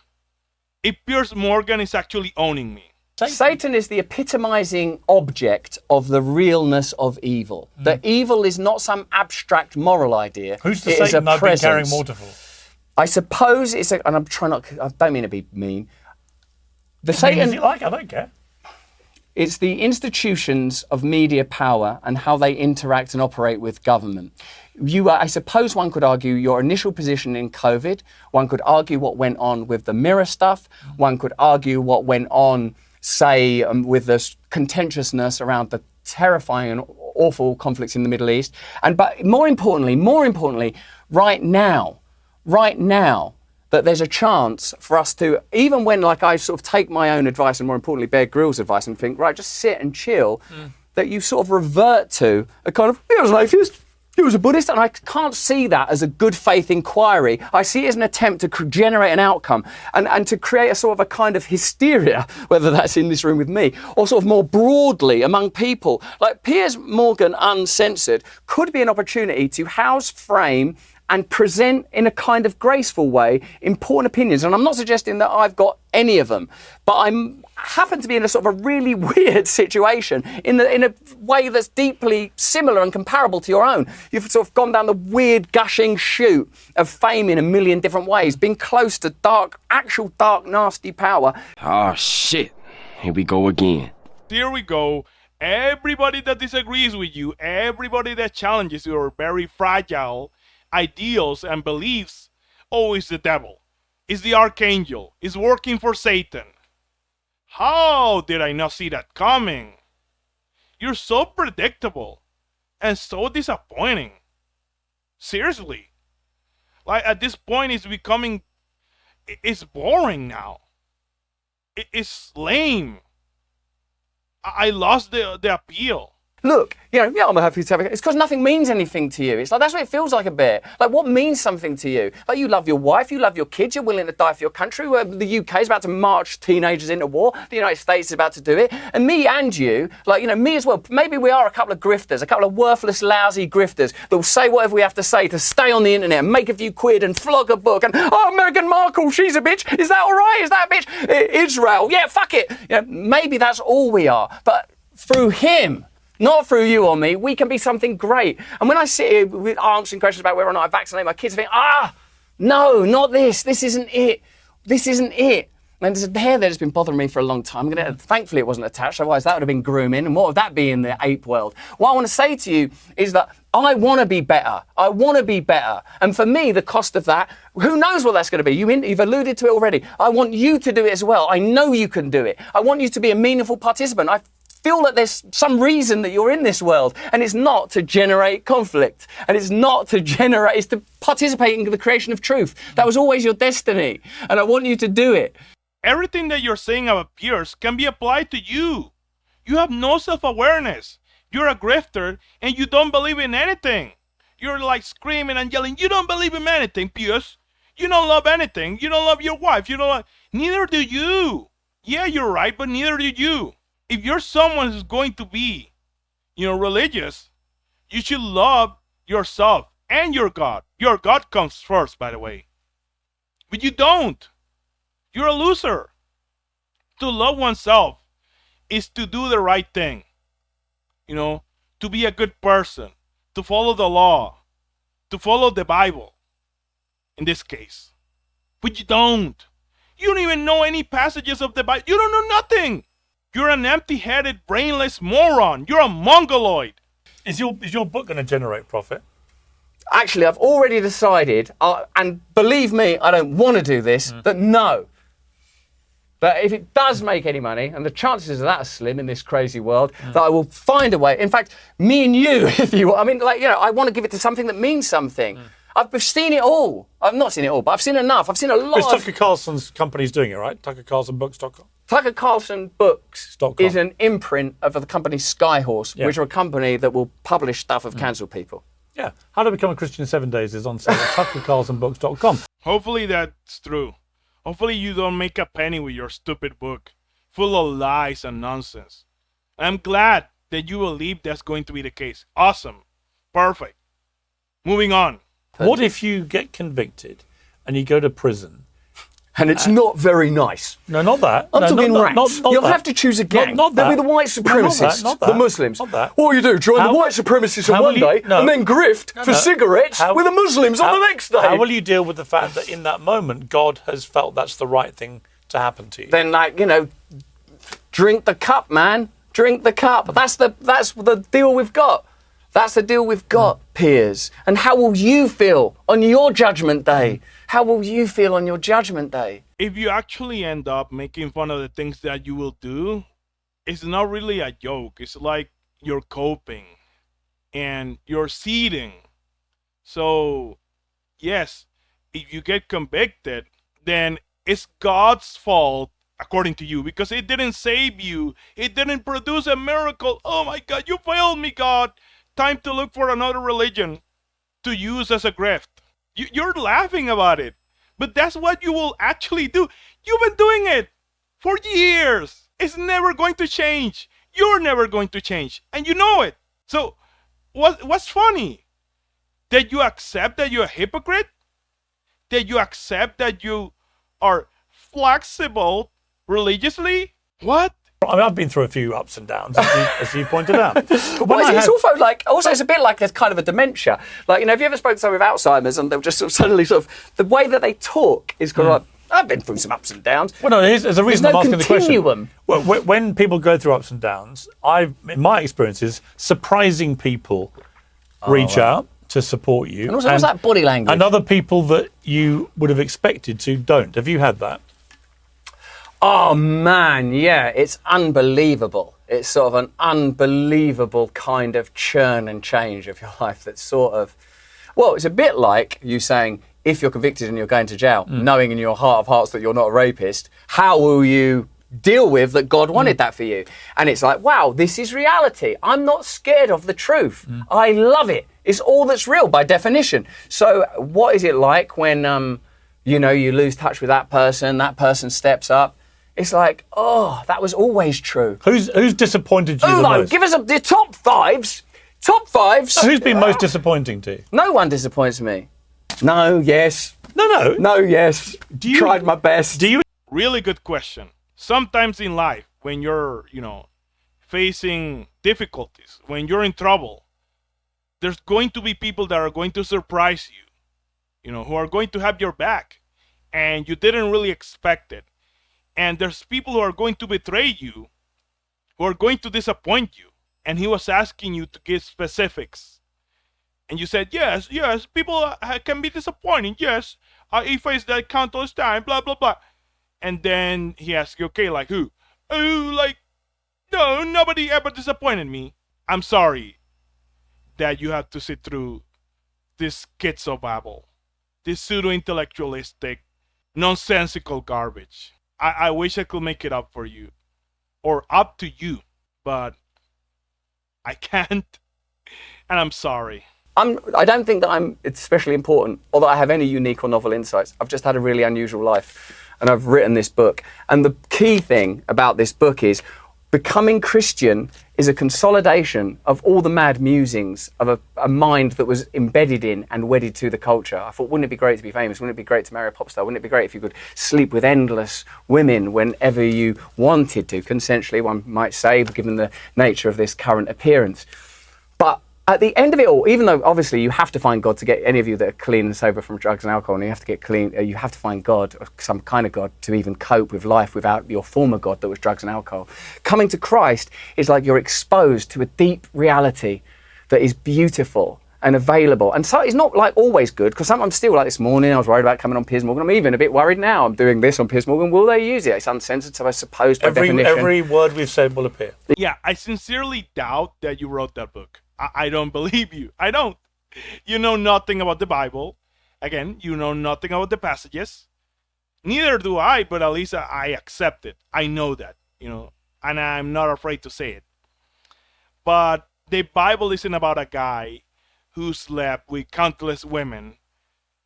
If Piers Morgan is actually owning me. Satan is the epitomizing object of the realness of evil. The evil is not some abstract moral idea. Who's the It is Satan a I've been carrying presence. water for? I suppose it's and I'm trying not, I don't mean to be mean. The Satan, Satan, is it like? I don't care. it's the institutions of media power and how they interact and operate with government. I suppose one could argue your initial position in COVID. One could argue what went on with the mirror stuff. One could argue what went on say, with the contentiousness around the terrifying and awful conflicts in the Middle East. But more importantly, right now, that there's a chance for us to, even when like I sort of take my own advice and more importantly Bear Grylls' advice and think, right, just sit and chill, that you sort of revert to a kind of, he was an atheist, he was a Buddhist, and I can't see that as a good faith inquiry. I see it as an attempt to generate an outcome and to create a sort of a kind of hysteria, whether that's in this room with me or sort of more broadly among people. Like Piers Morgan Uncensored could be an opportunity to house, frame, and present in a kind of graceful way important opinions. And I'm not suggesting that I've got any of them, but I happen to be in a sort of a really weird situation in a way that's deeply similar and comparable to your own. You've sort of gone down the weird gushing chute of fame in a million different ways, been close to actual dark, nasty power. Oh, shit. Here we go again. Here we go. Everybody that disagrees with you, everybody that challenges your very fragile ideals and beliefs, it's the devil. It's the archangel. It's working for Satan. How did I not see that coming? You're so predictable and so disappointing. Seriously. Like at this point it's boring now. It's lame. I lost the appeal. Look, I'm happy to have it. It's because nothing means anything to you. It's like, that's what it feels like a bit. Like, what means something to you? Like, you love your wife, you love your kids, you're willing to die for your country. The UK is about to march teenagers into war. The United States is about to do it. And me and you, me as well, maybe we are a couple of grifters, a couple of worthless, lousy grifters that will say whatever we have to say to stay on the internet and make a few quid and flog a book. And, Meghan Markle, she's a bitch. Is that all right? Is that a bitch? Israel, yeah, fuck it. Maybe that's all we are. But through him, not through you or me, we can be something great. And when I sit here with answering questions about whether or not I vaccinate my kids, I think, no, not this. This isn't it. This isn't it. And there's a hair there that's been bothering me for a long time. Thankfully, it wasn't attached. Otherwise, that would have been grooming. And what would that be in the ape world? What I want to say to you is that I want to be better. I want to be better. And for me, the cost of that, who knows what that's going to be? You've alluded to it already. I want you to do it as well. I know you can do it. I want you to be a meaningful participant. I feel that there's some reason that you're in this world, and it's not to generate conflict, and it's to participate in the creation of truth. That was always your destiny, and I want you to do it. Everything that you're saying about Piers can be applied to you. You have no self-awareness. You're a grifter, and you don't believe in anything. You're like screaming and yelling, you don't believe in anything, Piers. You don't love anything. You don't love your wife. Neither do you. Yeah, you're right, but neither do you. If you're someone who's going to be, religious, you should love yourself and your God. Your God comes first, by the way. But you don't. You're a loser. To love oneself is to do the right thing. To be a good person, to follow the law, to follow the Bible, in this case. But you don't. You don't even know any passages of the Bible. You don't know nothing. You're an empty-headed, brainless moron. You're a mongoloid. Is your book going to generate profit? Actually, I've already decided, and believe me, I don't want to do this, that no. But if it does make any money, and the chances of that are slim in this crazy world, that I will find a way. In fact, me and you, if you want. I want to give it to something that means something. I've seen it all. I've not seen it all, but I've seen enough. I've seen a lot. Tucker Carlson's company's doing it, right? TuckerCarlsonBooks.com. Tucker Carlson Books is an imprint of the company Skyhorse, which are a company that will publish stuff of cancelled people. Yeah. How to Become a Christian in 7 Days is on sale at TuckerCarlsonBooks.com. Hopefully that's true. Hopefully you don't make a penny with your stupid book, full of lies and nonsense. I'm glad that you believe that's going to be the case. Awesome. Perfect. Moving on. What if you get convicted and you go to prison? And it's not very nice. No, not that. I'm talking rats. Not You'll that. have to choose a gang. Not They'll that. be the white supremacists, not that. the Muslims. Not that. What you do, join the white supremacists on one day and then grift for cigarettes with the Muslims on the next day. How will you deal with the fact that in that moment, God has felt that's the right thing to happen to you? Then, drink the cup, man. Drink the cup. That's the deal we've got. That's the deal we've got, Piers. And how will you feel on your judgment day? How will you feel on your judgment day? If you actually end up making fun of the things that you will do, it's not really a joke. It's like you're coping and you're seeding. So, yes, if you get convicted, then it's God's fault, according to you, because it didn't save you. It didn't produce a miracle. Oh my God, you failed me, God. Time to look for another religion to use as a grift. You're laughing about it, but that's what you will actually do. You've been doing it for years. It's never going to change. You're never going to change, and you know it. So, what's funny? That you accept that you're a hypocrite? That you accept that you are flexible religiously? What? I mean, I've been through a few ups and downs, as you pointed out. It's also it's a bit like there's kind of a dementia. Like, you know, have you ever spoken to someone with Alzheimer's and they'll just sort of suddenly the way that they talk is kind of like, I've been through some ups and downs. Well, no, there's a reason I'm asking the continuum. question. Well, when people go through ups and downs, in my experiences, surprising people reach out to support you. And also, what's that body language? And other people that you would have expected to don't. Have you had that? Oh, man, yeah, it's unbelievable. It's sort of an unbelievable kind of churn and change of your life that's sort of, well, it's a bit like you saying, if you're convicted and you're going to jail, knowing in your heart of hearts that you're not a rapist, how will you deal with that God wanted that for you? And it's like, wow, this is reality. I'm not scared of the truth. I love it. It's all that's real by definition. So what is it like when, you know, you lose touch with that person steps up? It's like, oh, that was always true. Who's disappointed you the most? Give us the top fives. Top fives. Who's been most disappointing to you? No one disappoints me. No, yes. No. No, yes. Tried my best. Do you? Really good question. Sometimes in life, when you're, facing difficulties, when you're in trouble, there's going to be people that are going to surprise you, who are going to have your back, and you didn't really expect it. And there's people who are going to betray you, who are going to disappoint you. And he was asking you to give specifics. And you said, yes, people can be disappointing, yes. I face that countless time, blah, blah, blah. And then he asked you, okay, like who? Oh, no, nobody ever disappointed me. I'm sorry that you have to sit through this schizobabble, this pseudo-intellectualistic, nonsensical garbage. I wish I could make it up for you, or up to you, but I can't, and I'm sorry. I don't think that I'm especially important, or that I have any unique or novel insights. I've just had a really unusual life, and I've written this book. And the key thing about this book is becoming Christian is a consolidation of all the mad musings of a mind that was embedded in and wedded to the culture. I thought, wouldn't it be great to be famous? Wouldn't it be great to marry a pop star? Wouldn't it be great if you could sleep with endless women whenever you wanted to, consensually, one might say, given the nature of this current appearance? But at the end of it all, even though obviously you have to find God to get any of you that are clean and sober from drugs and alcohol, and you have to get clean, you have to find God, or some kind of God, to even cope with life without your former God that was drugs and alcohol. Coming to Christ is like you're exposed to a deep reality that is beautiful and available. And so it's not like always good, because sometimes still, like this morning, I was worried about coming on Piers Morgan. I'm even a bit worried now. I'm doing this on Piers Morgan. Will they use it? It's uncensored, so I suppose by definition. Every word we've said will appear. Yeah, I sincerely doubt that you wrote that book. I don't believe you. I don't. You know nothing about the Bible. Again, you know nothing about the passages. Neither do I, but at least I accept it. I know that, and I'm not afraid to say it. But the Bible isn't about a guy who slept with countless women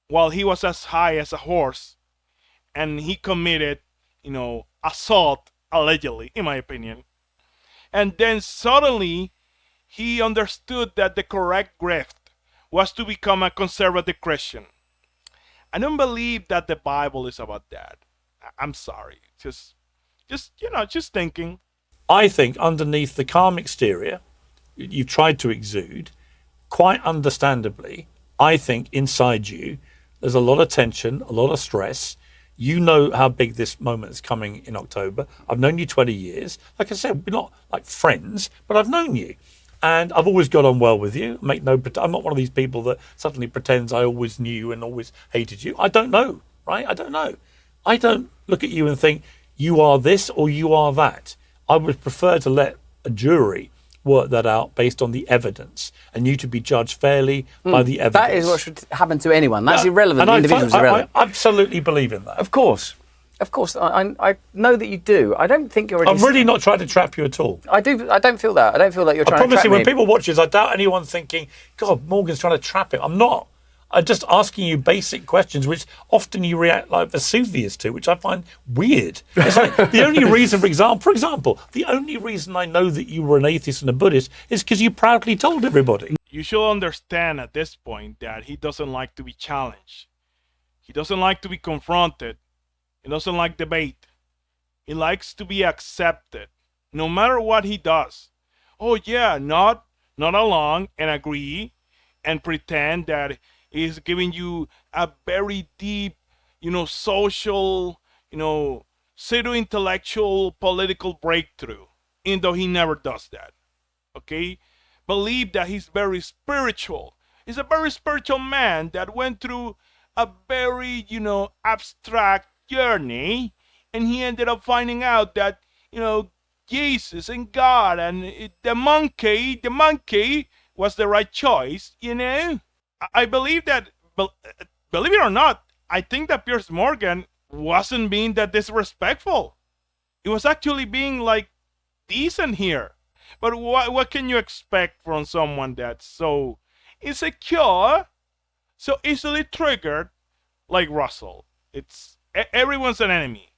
while he was as high as a horse, and he committed, assault, allegedly, in my opinion. And then suddenly he understood that the correct grift was to become a conservative Christian. I don't believe that the Bible is about that. I'm sorry. Just thinking. I think underneath the calm exterior you've tried to exude, quite understandably, I think inside you there's a lot of tension, a lot of stress. You know how big this moment is coming in October. I've known you 20 years. Like I said, we're not like friends, but I've known you. And I've always got on well with you. I'm not one of these people that suddenly pretends I always knew and always hated you. I don't know, right? I don't know. I don't look at you and think you are this or you are that. I would prefer to let a jury work that out based on the evidence, and you to be judged fairly by the evidence. That is what should happen to anyone. That's irrelevant. And Individuals are irrelevant. I absolutely believe in that. Of course. I know that you do. I don't think you're. I'm really not trying to trap you at all. I do. I don't feel that. I don't feel like you're trying I promise to trap you, me. when people watch this, I doubt anyone thinking, "God, Morgan's trying to trap him." I'm not. I'm just asking you basic questions, which often you react like Vesuvius to, which I find weird. It's like the only reason, for example, the only reason I know that you were an atheist and a Buddhist is because you proudly told everybody. You should understand at this point that he doesn't like to be challenged. He doesn't like to be confronted. He doesn't like debate. He likes to be accepted, no matter what he does. Oh yeah, not along and agree and pretend that he's giving you a very deep, social, pseudo-intellectual political breakthrough, even though he never does that. Okay? Believe that he's very spiritual. He's a very spiritual man that went through a very, abstract journey, and he ended up finding out that, Jesus and God and the monkey was the right choice, I believe that, believe it or not, I think that Piers Morgan wasn't being that disrespectful. He was actually being, decent here. But what can you expect from someone that's so insecure, so easily triggered, like Russell? Everyone's an enemy.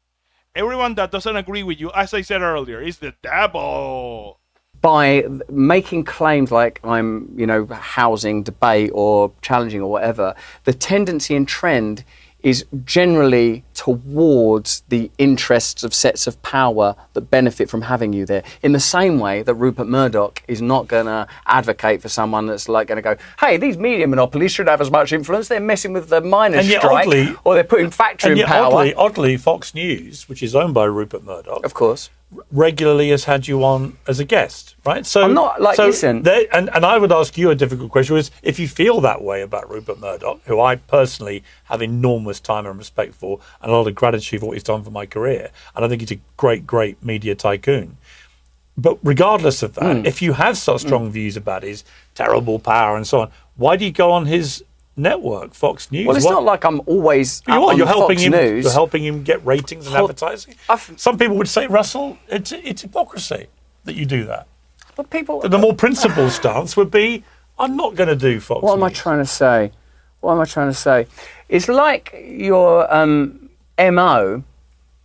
Everyone that doesn't agree with you, as I said earlier, is the devil. By making claims like I'm, housing debate or challenging or whatever, the tendency and trend is generally towards the interests of sets of power that benefit from having you there. In the same way that Rupert Murdoch is not going to advocate for someone that's going to go, hey, these media monopolies should have as much influence. They're messing with the miners' strike, or they're putting factory power. Oddly, Fox News, which is owned by Rupert Murdoch, of course, regularly has had you on as a guest, right? So I'm not listen. And I would ask you a difficult question: is if you feel that way about Rupert Murdoch, who I personally have enormous time and respect for, and a lot of gratitude for what he's done for my career, and I think he's a great media tycoon. But regardless of that, if you have such strong views about his terrible power and so on, why do you go on his network, Fox News? Well, it's not like I'm always you're helping Fox him. News. You're helping him get ratings and advertising. Some people would say, Russell, it's hypocrisy that you do that. But people, the more principled stance would be, I'm not going to do Fox What News. am I trying to say? It's like your MO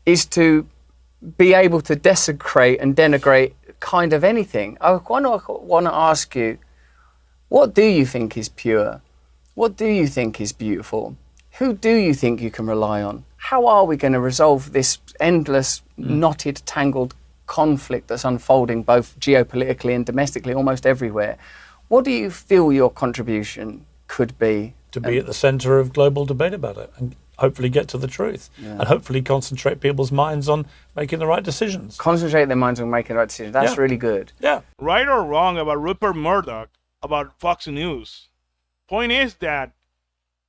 is to be able to desecrate and denigrate kind of anything. I want to ask you, what do you think is pure? What do you think is beautiful? Who do you think you can rely on? How are we going to resolve this endless, knotted, tangled conflict that's unfolding both geopolitically and domestically almost everywhere? What do you feel your contribution could be? To be at the centre of global debate about it and hopefully get to the truth and hopefully concentrate people's minds on making the right decisions. Concentrate their minds on making the right decisions. That's really good. Yeah. Right or wrong about Rupert Murdoch, about Fox News, point is that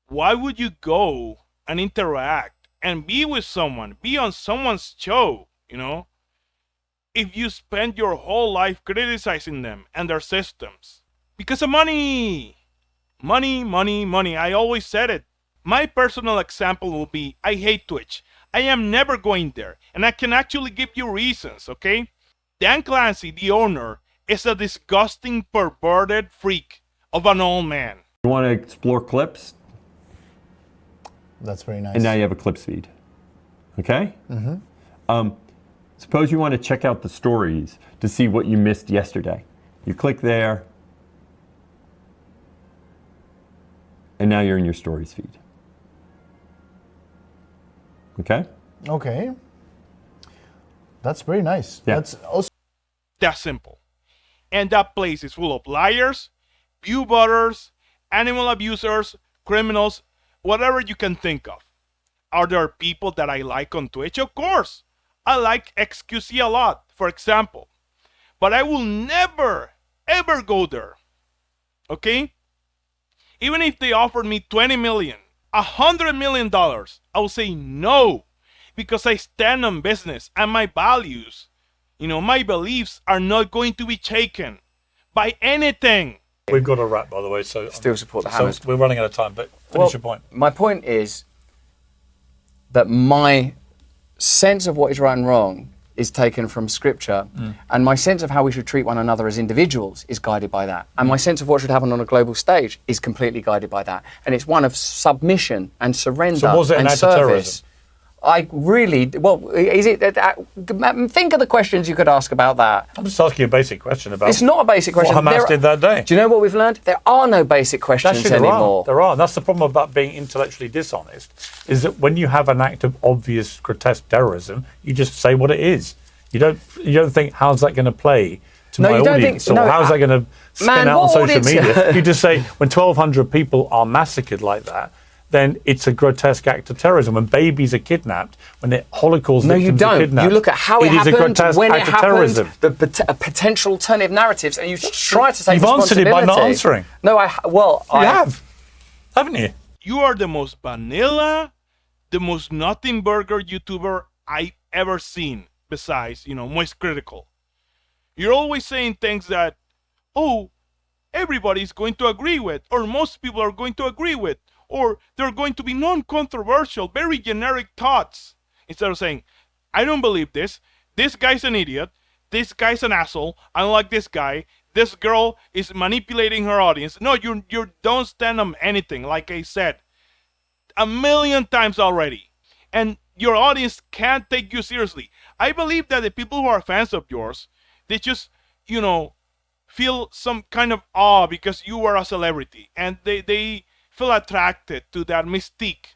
why would you go and interact and be with someone, be on someone's show, if you spend your whole life criticizing them and their systems? Because of money. Money. I always said it. My personal example will be, I hate Twitch. I am never going there. And I can actually give you reasons, okay? Dan Clancy, the owner, is a disgusting, perverted freak of an old man. You want to explore clips? That's very nice. And now you have a clips feed. Okay? Mm-hmm. Suppose you want to check out the stories to see what you missed yesterday. You click there, and now you're in your stories feed. Okay? Okay. That's very nice. Yeah. That's also that simple. And that place is full of liars, view butters, animal abusers, criminals, whatever you can think of. Are there people that I like on Twitch? Of course. I like XQC a lot, for example. But I will never ever go there. Okay? Even if they offered me 20 million, $100 million, I will say no, because I stand on business and my values, my beliefs are not going to be shaken by anything. We've got a wrap, by the way, so still support the Hammers. So we're running out of time, but finish your point. My point is that my sense of what is right and wrong is taken from scripture, and my sense of how we should treat one another as individuals is guided by that. And my sense of what should happen on a global stage is completely guided by that. And it's one of submission and surrender so was it and an act service. Of terrorism? I really, is it, think of the questions you could ask about that. I'm just asking you a basic question about It's not a basic question. What Hamas did that day. Do you know what we've learned? There are no basic questions anymore. There are. And that's the problem about being intellectually dishonest, is that when you have an act of obvious, grotesque terrorism, you just say what it is. You don't think, how's that going to play to my audience? Or how's that going to spin out on social media? You just say, when 1,200 people are massacred like that, then it's a grotesque act of terrorism. When babies are kidnapped, when the Holocaust victims are kidnapped, you look at how it happened, when it happened, terrorism. the potential alternative narratives, and you try to take You've answered it by not answering. No, I have, haven't you? You are the most vanilla, the most nothing burger YouTuber I've ever seen, besides, most critical. You're always saying things that, everybody's going to agree with, or most people are going to agree with, or they're going to be non-controversial, very generic thoughts. Instead of saying, I don't believe this guy's an idiot, this guy's an asshole, I don't like this guy, this girl is manipulating her audience. No, you don't stand on anything, like I said 1,000,000 times already. And your audience can't take you seriously. I believe that the people who are fans of yours, they just, feel some kind of awe because you are a celebrity. And they feel attracted to that mystique.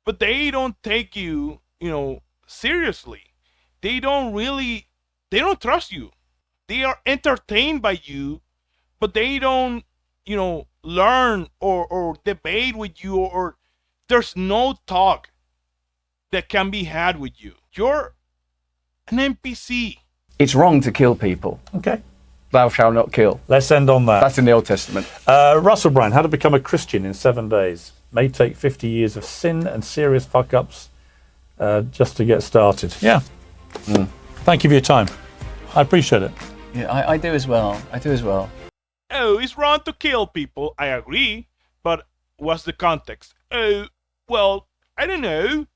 But they don't take you, seriously. They don't trust you. They are entertained by you, but they don't, learn or debate with you, or there's no talk that can be had with you. You're an NPC. It's wrong to kill people. Okay. Thou shalt not kill. Let's end on that. That's in the Old Testament. Russell Brand, How to Become a Christian in 7 Days. May take 50 years of sin and serious fuck-ups just to get started. Yeah. Thank you for your time. I appreciate it. Yeah, I do as well. Oh, it's wrong to kill people. I agree. But what's the context? Oh, well, I don't know.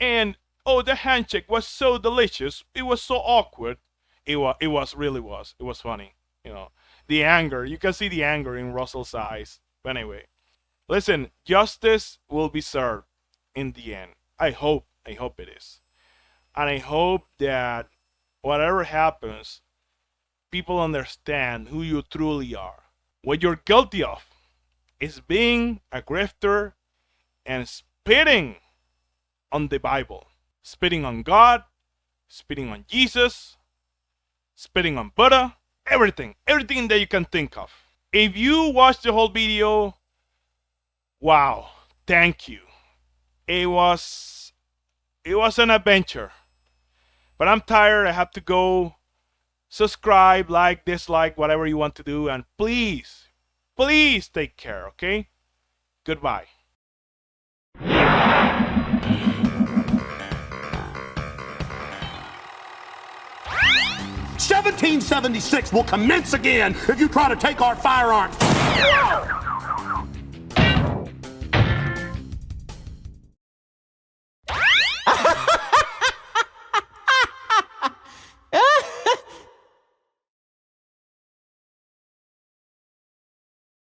And, the handshake was so delicious. It was so awkward. It really was. It was funny. The anger. You can see the anger in Russell's eyes. But anyway, listen, justice will be served in the end. I hope it is. And I hope that whatever happens, people understand who you truly are. What you're guilty of is being a grifter and spitting on the Bible. Spitting on God, spitting on Jesus, spitting on Buddha, everything that you can think of. If you watch the whole video, wow, thank you. It was an adventure. But I'm tired. I have to go. Subscribe, like, dislike, whatever you want to do, and please take care, okay? Goodbye. 1776 will commence again if you try to take our firearms.